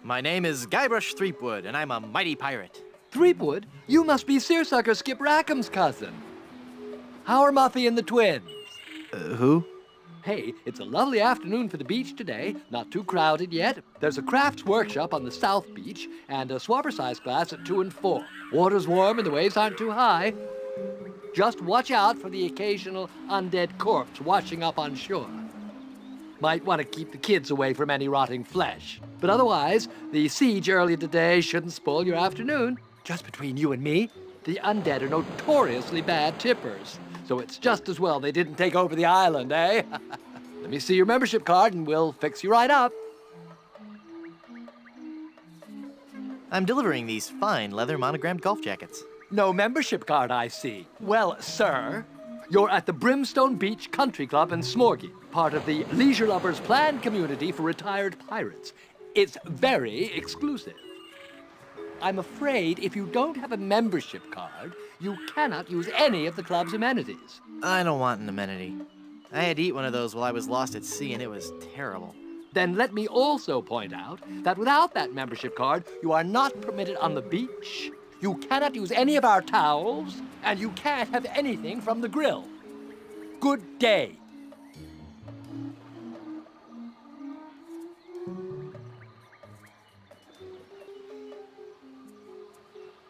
My name is Guybrush Threepwood, and I'm a mighty pirate.
Threepwood? You must be Seersucker Skip Rackham's cousin. How are Muffy and the twins?
Who?
Hey, it's a lovely afternoon for the beach today. Not too crowded yet. There's a crafts workshop on the South Beach and a swabber size class at 2 and 4. Water's warm and the waves aren't too high. Just watch out for the occasional undead corpse washing up on shore. Might want to keep the kids away from any rotting flesh. But otherwise, the siege earlier today shouldn't spoil your afternoon. Just between you and me, the undead are notoriously bad tippers. So it's just as well they didn't take over the island, eh? Let me see your membership card and we'll fix you right up.
I'm delivering these fine leather monogrammed golf jackets.
No membership card, I see. Well, sir, you're at the Brimstone Beach Country Club in Smorgy, part of the Leisure Lovers planned community for retired pirates. It's very exclusive. I'm afraid if you don't have a membership card, you cannot use any of the club's amenities.
I don't want an amenity. I had to eat one of those while I was lost at sea, and it was terrible.
Then let me also point out that without that membership card, you are not permitted on the beach, you cannot use any of our towels, and you can't have anything from the grill. Good day.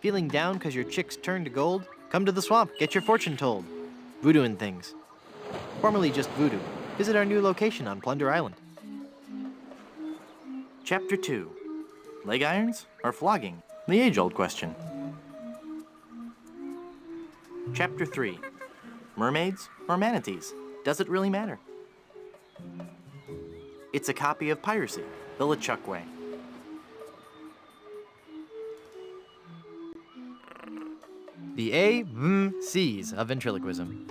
Feeling down because your chicks turned to gold? Come to the swamp, get your fortune told. Voodoo and things. Formerly just voodoo. Visit our new location on Plunder Island. Chapter 2. Leg irons or flogging? The age-old question. Chapter 3. Mermaids or manatees? Does it really matter? It's a copy of Piracy, the LeChuck Way. The A-M-C's of ventriloquism.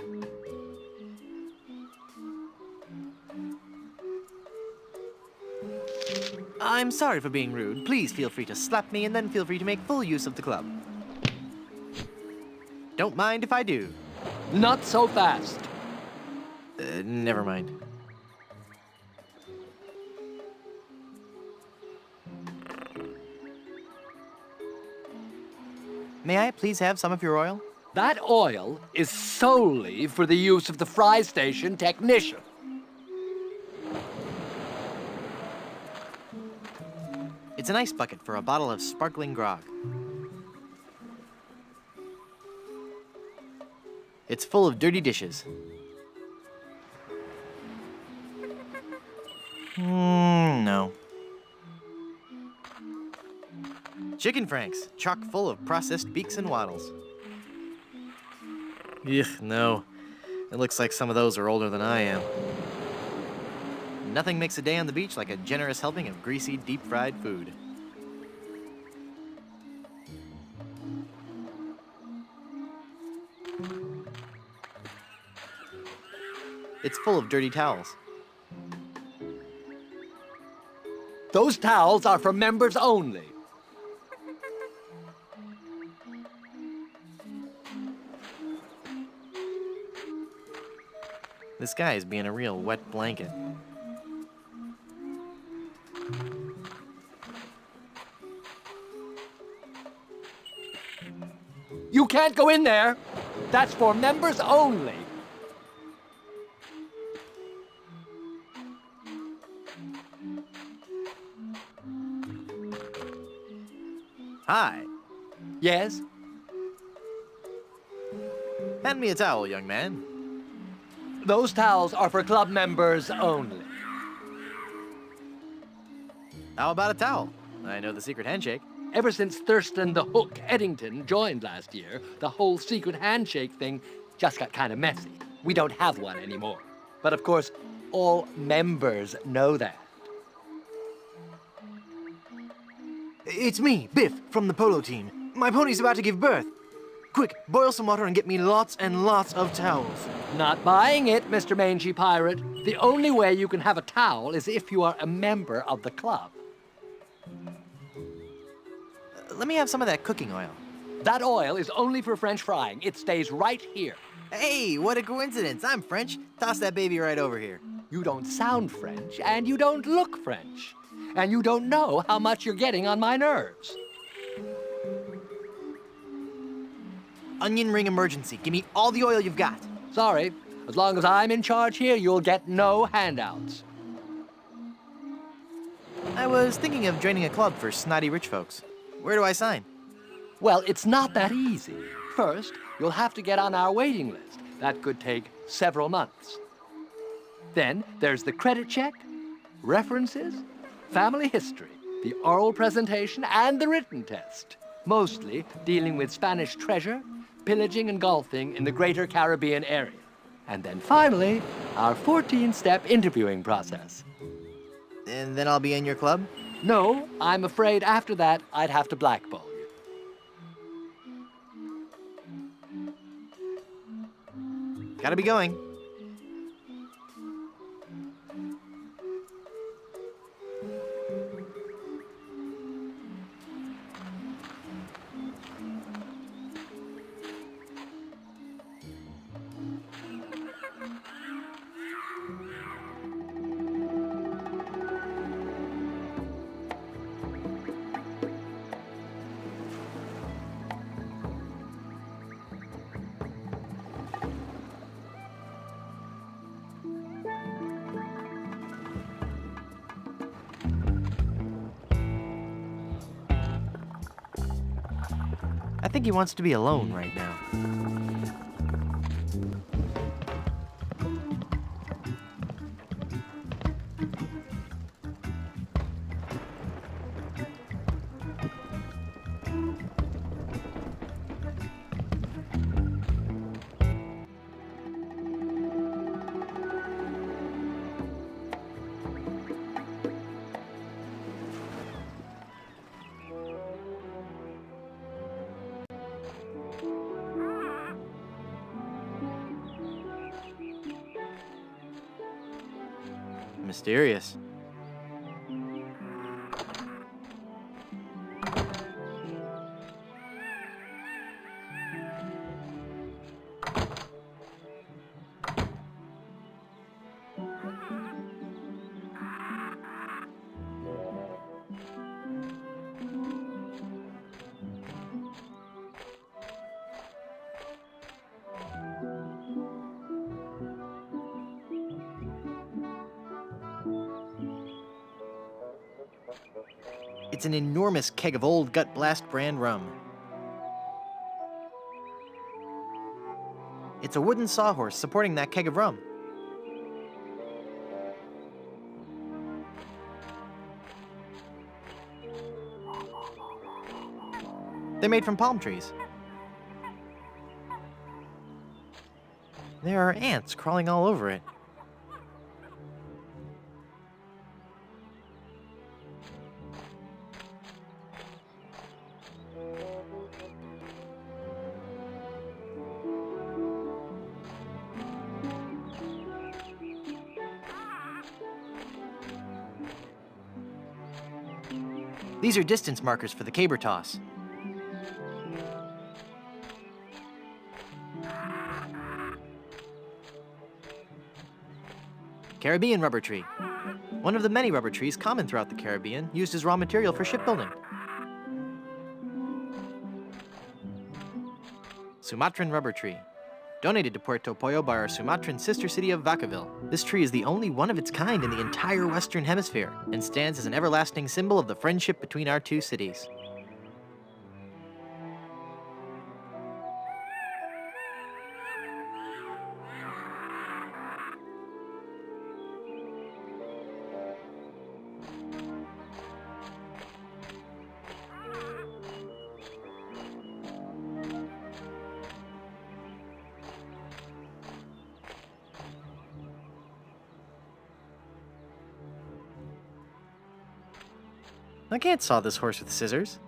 I'm sorry for being rude. Please feel free to slap me and then feel free to make full use of the club. Don't mind if I do.
Not so fast.
Never mind. May I please have some of your oil?
That oil is solely for the use of the fry station technician.
It's an ice bucket for a bottle of sparkling grog. It's full of dirty dishes. No. Chicken franks, chock full of processed beaks and waddles. Ugh, no. It looks like some of those are older than I am. Nothing makes a day on the beach like a generous helping of greasy, deep-fried food. It's full of dirty towels.
Those towels are for members only.
This guy is being a real wet blanket.
You can't go in there. That's for members only.
Hi.
Yes?
Hand me a towel, young man.
Those towels are for club members only.
How about a towel? I know the secret handshake.
Ever since Thurston the Hook Eddington joined last year, the whole secret handshake thing just got kind of messy. We don't have one anymore. But of course, all members know that.
It's me, Biff, from the polo team. My pony's about to give birth. Quick, boil some water and get me lots and lots of towels.
Not buying it, Mr. Mangy Pirate. The only way you can have a towel is if you are a member of the club.
Let me have some of that cooking oil.
That oil is only for French frying. It stays right here.
Hey, what a coincidence. I'm French. Toss that baby right over here.
You don't sound French, and you don't look French. And you don't know how much you're getting on my nerves.
Onion ring emergency. Give me all the oil you've got.
Sorry. As long as I'm in charge here, you'll get no handouts.
I was thinking of joining a club for snotty rich folks. Where do I sign?
Well, it's not that easy. First, you'll have to get on our waiting list. That could take several months. Then there's the credit check, references, family history. the oral presentation, and the written test. Mostly dealing with Spanish treasure, pillaging and golfing in the greater Caribbean area. And then finally, our 14-step interviewing process.
And then I'll be in your club?
No, I'm afraid after that, I'd have to blackball you.
Gotta be going. I think he wants to be alone right now. Mysterious. It's an enormous keg of old Gut Blast brand rum. It's a wooden sawhorse supporting that keg of rum. They're made from palm trees. There are ants crawling all over it. These are distance markers for the caber toss. Caribbean rubber tree. One of the many rubber trees common throughout the Caribbean, used as raw material for shipbuilding. Sumatran rubber tree. Donated to Puerto Pollo by our Sumatran sister city of Vacaville. This tree is the only one of its kind in the entire Western Hemisphere and stands as an everlasting symbol of the friendship between our two cities. I can't saw this horse with scissors.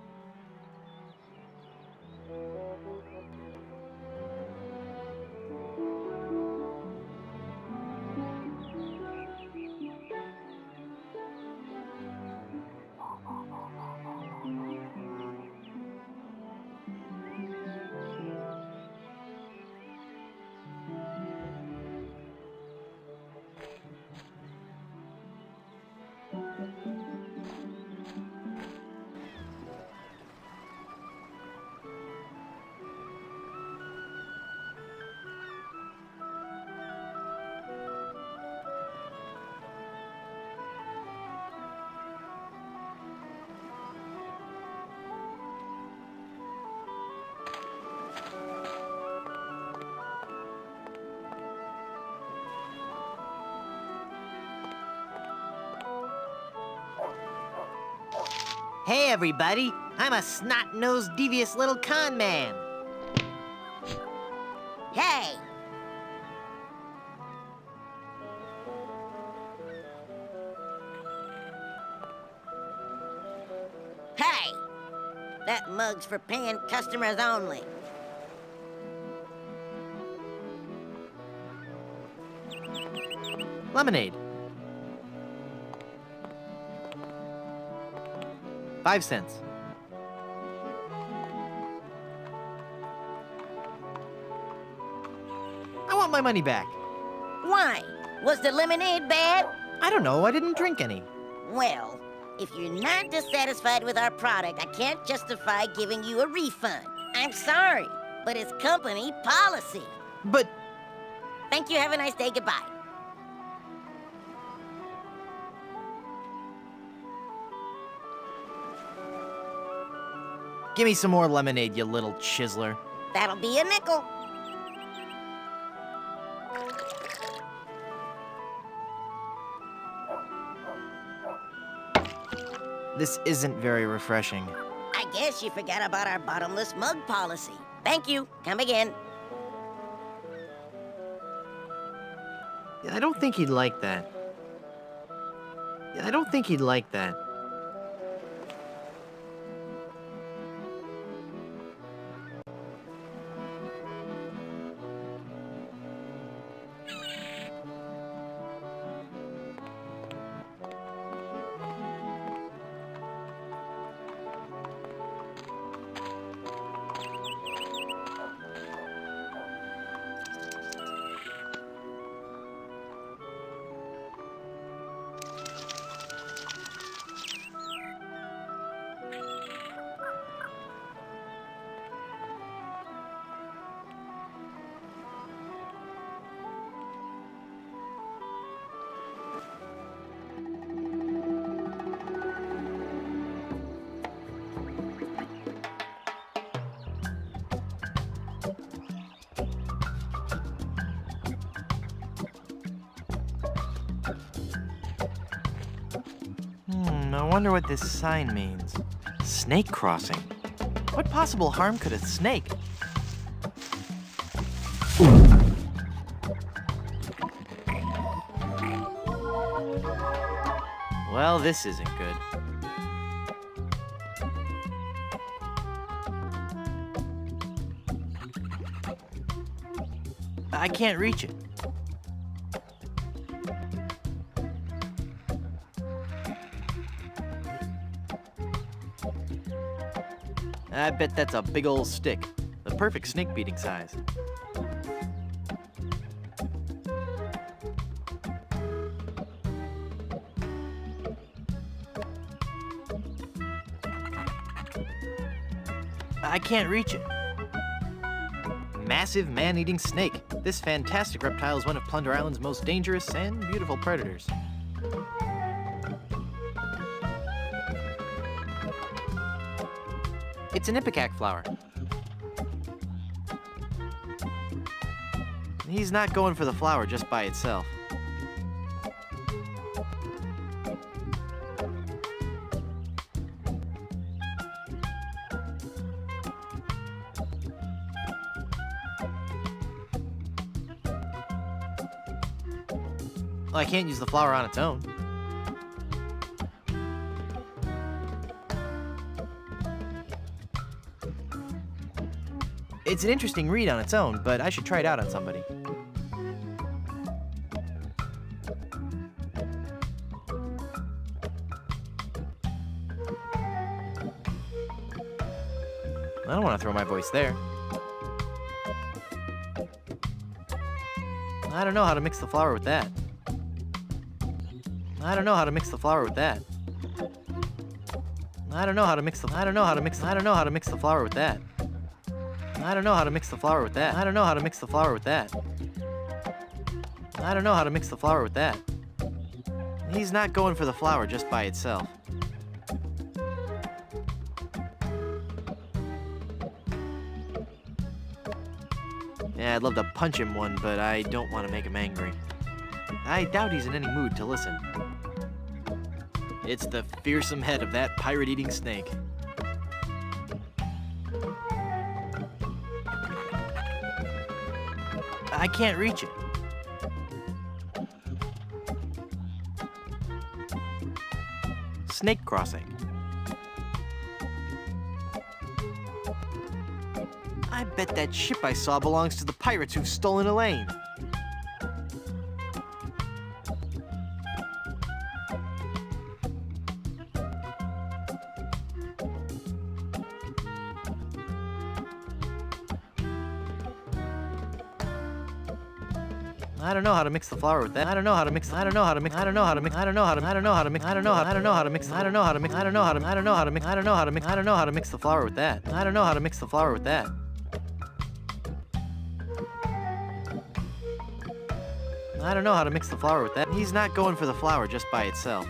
Hey, everybody. I'm a snot-nosed, devious little con man.
Hey! Hey! That mug's for paying customers only.
Lemonade. 5 cents. I want my money back.
Why? Was the lemonade bad?
I don't know, I didn't drink any.
Well, if you're not dissatisfied with our product, I can't justify giving you a refund. I'm sorry, but it's company policy.
But...
Thank you, have a nice day, goodbye.
Give me some more lemonade, you little chiseler.
That'll be a nickel.
This isn't very refreshing.
I guess you forgot about our bottomless mug policy. Thank you. Come again.
Yeah, I don't think he'd like that. Yeah, I don't think he'd like that. I wonder what this sign means. Snake crossing. What possible harm could a snake? Well, this isn't good. I can't reach it. I bet that's a big old stick. The perfect snake beating size. I can't reach it. Massive man-eating snake. This fantastic reptile is one of Plunder Island's most dangerous and beautiful predators. It's an ipecac flower. He's not going for the flower just by itself. Well, I can't use the flower on its own. It's an interesting read on its own, but I should try it out on somebody. I don't want to throw my voice there. I don't know how to mix the flour with that. I don't know how to mix the flour with that. I don't know how to mix the flour with that. I don't know how to mix the flour with that. I don't know how to mix the flour with that. I don't know how to mix the flour with that. He's not going for the flour just by itself. Yeah, I'd love to punch him one, but I don't want to make him angry. I doubt he's in any mood to listen. It's the fearsome head of that pirate-eating snake. I can't reach it. Snake crossing. I bet that ship I saw belongs to the pirates who've stolen Elaine. I don't know how to mix the flour with that. I don't know how to mix. I don't know how to mix. I don't know how to mix. I don't know how to. I don't know how to mix. I don't know. I don't know how to mix. I don't know how to mix. I don't know how to. I don't know how to mix. I don't know how to mix. I don't know how to mix the flour with that. I don't know how to mix the flour with that. I don't know how to mix the flour with that. He's not going for the flour just by itself.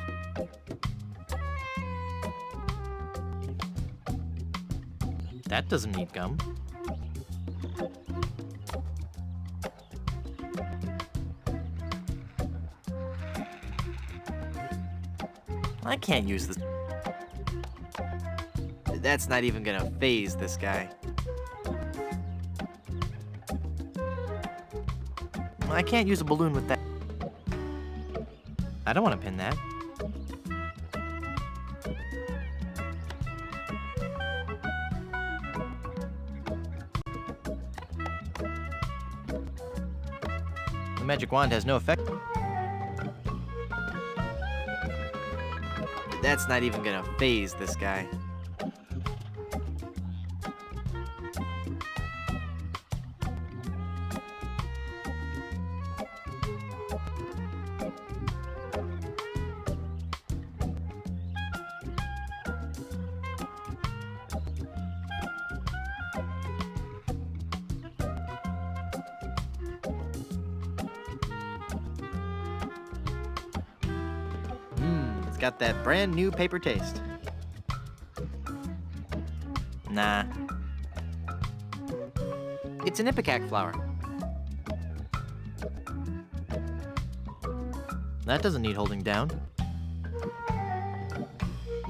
That doesn't need gum. I can't use this. That's not even gonna phase this guy. I can't use a balloon with that. I don't want to pin that. The magic wand has no effect. That's not even gonna phase this guy. It's got that brand new paper taste. Nah. It's an ipecac flower. That doesn't need holding down.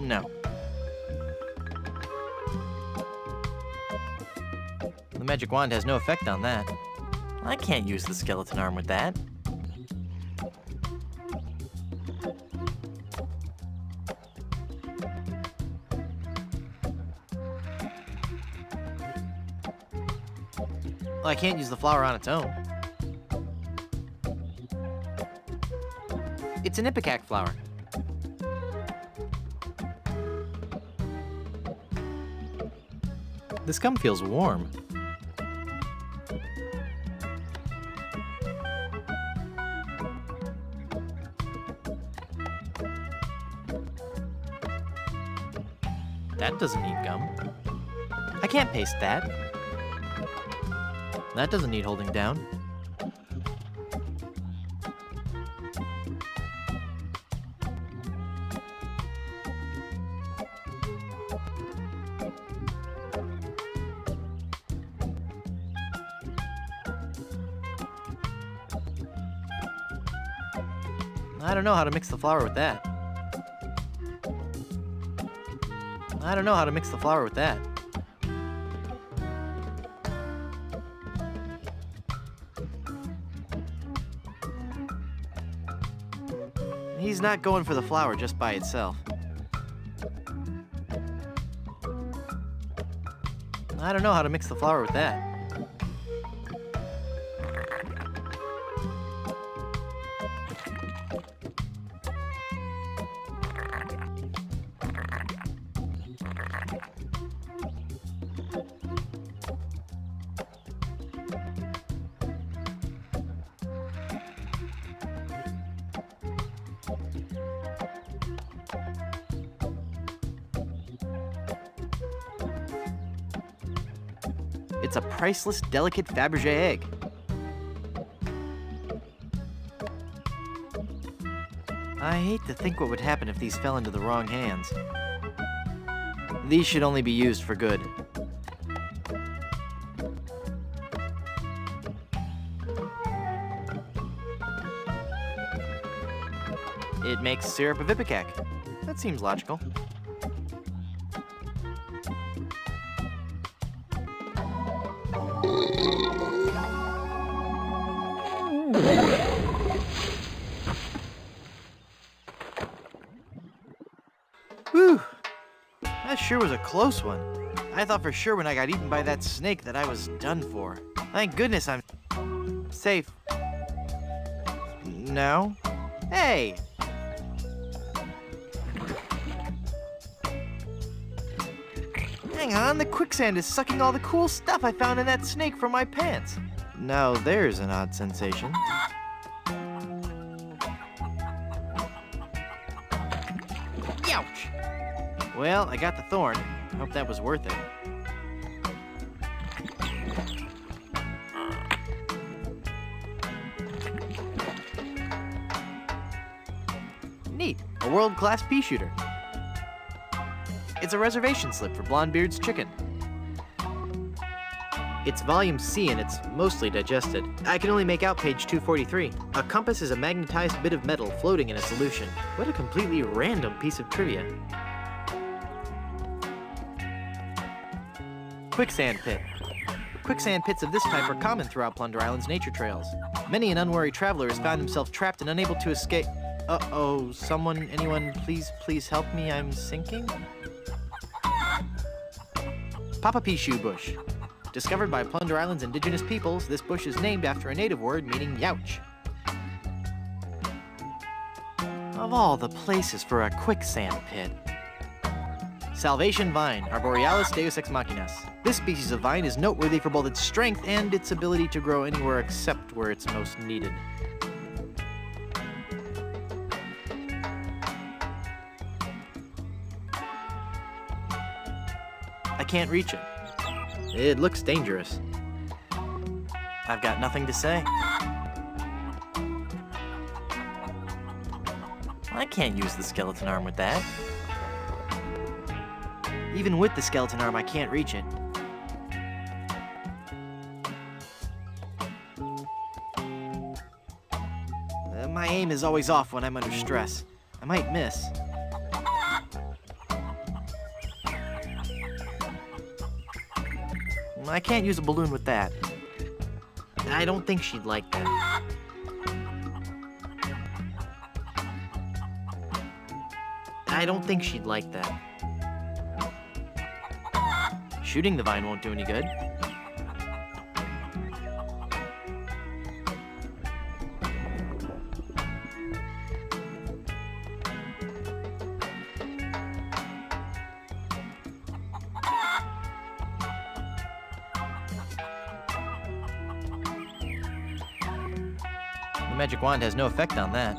No. The magic wand has no effect on that. I can't use the skeleton arm with that. Well, I can't use the flower on its own. It's an ipecac flower. This gum feels warm. That doesn't need gum. I can't paste that. That doesn't need holding down. I don't know how to mix the flour with that. I don't know how to mix the flour with that. He's not going for the flour just by itself. I don't know how to mix the flour with that. It's a priceless, delicate Fabergé egg. I hate to think what would happen if these fell into the wrong hands. These should only be used for good. It makes syrup of ipecac. That seems logical. Whew. That sure was a close one. I thought for sure when I got eaten by that snake that I was done for. Thank goodness I'm safe. No? Hey! Hang on, the quicksand is sucking all the cool stuff I found in that snake from my pants. Now there's an odd sensation. Ouch! Well, I got the thorn. Hope that was worth it. Neat. A world-class pea shooter. It's a reservation slip for Blondebeard's chicken. It's volume C and it's mostly digested. I can only make out page 243. A compass is a magnetized bit of metal floating in a solution. What a completely random piece of trivia. Quicksand pit. Quicksand pits of this type are common throughout Plunder Island's nature trails. Many an unwary traveler has found himself trapped and unable to escape. Uh-oh, anyone, please help me, I'm sinking? Papa Pea Shoe Bush. Discovered by Plunder Island's indigenous peoples, this bush is named after a native word meaning youch. Of all the places for a quicksand pit. Salvation Vine, Arborealis Deus Ex Machinas. This species of vine is noteworthy for both its strength and its ability to grow anywhere except where it's most needed. I can't reach it. It looks dangerous. I've got nothing to say. I can't use the skeleton arm with that. Even with the skeleton arm, I can't reach it. My aim is always off when I'm under stress. I might miss. I can't use a balloon with that. I don't think she'd like that. I don't think she'd like that. Shooting the vine won't do any good. The magic wand has no effect on that.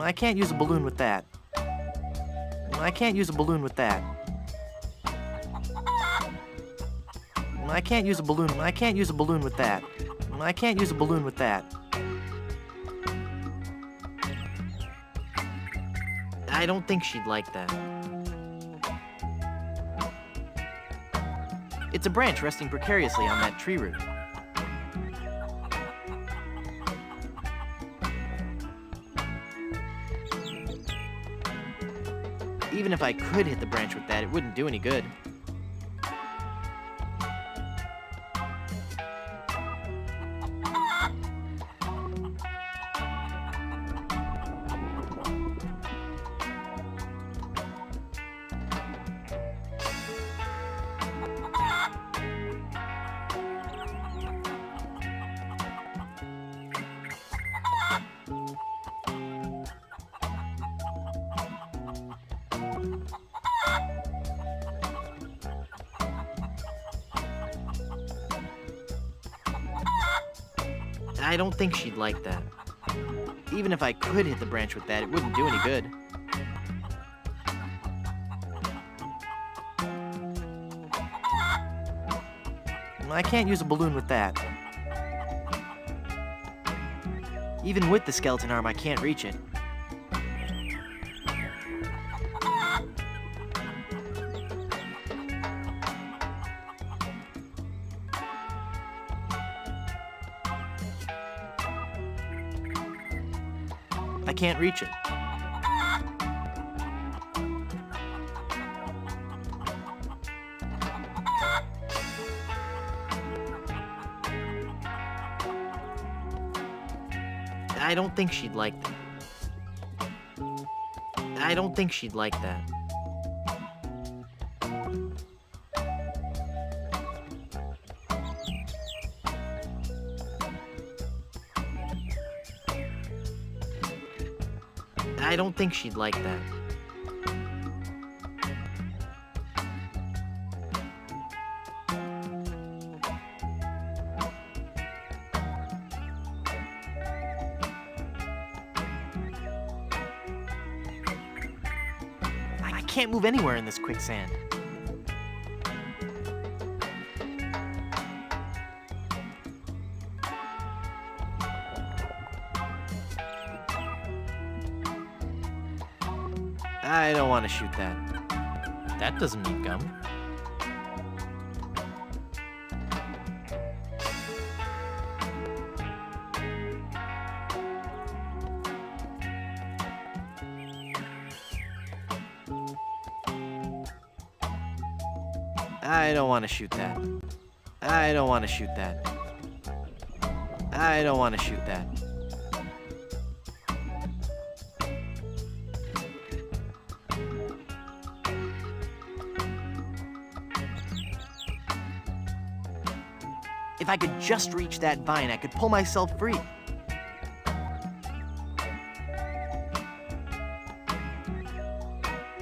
I can't use a balloon with that. I can't use a balloon with that. I can't use a balloon. I can't use a balloon with that. I can't use a balloon with that. I don't think she'd like that. It's a branch resting precariously on that tree root. Even if I could hit the branch with that, it wouldn't do any good. I don't think she'd like that. Even if I could hit the branch with that, it wouldn't do any good. I can't use a balloon with that. Even with the skeleton arm, I can't reach it. I can't reach it. I don't think she'd like that. I don't think she'd like that. I don't think she'd like that. I can't move anywhere in this quicksand. I don't want to shoot that. That doesn't need gum. I don't want to shoot that. I don't want to shoot that. I don't want to shoot that. If I could just reach that vine, I could pull myself free.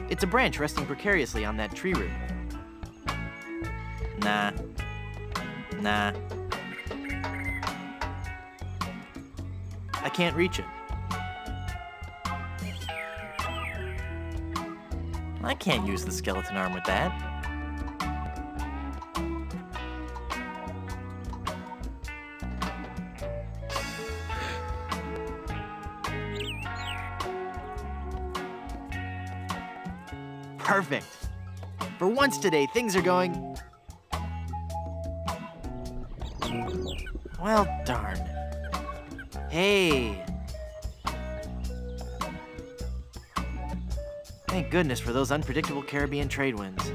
It's a branch resting precariously on that tree root. Nah. Nah. I can't reach it. I can't use the skeleton arm with that. Perfect. For once today, things are going... Well, darn. Hey. Thank goodness for those unpredictable Caribbean trade winds.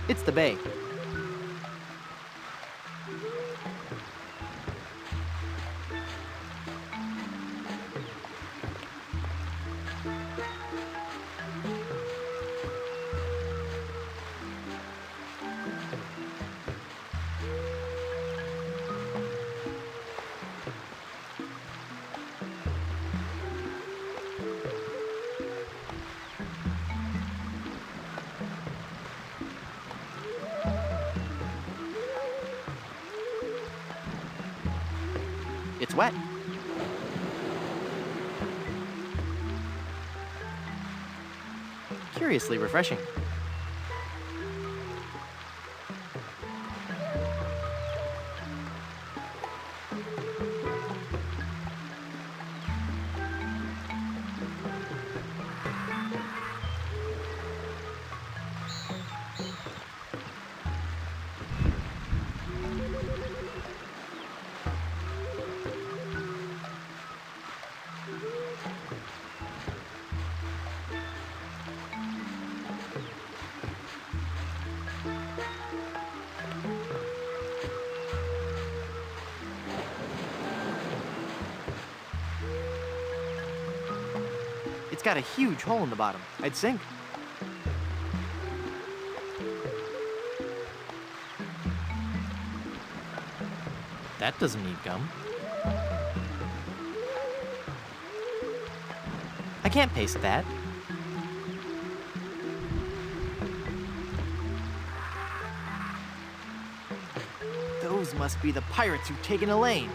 It's the bay. It's wet. Curiously refreshing. It's got a huge hole in the bottom. I'd sink. That doesn't need gum. I can't paste that. Those must be the pirates who've taken Elaine.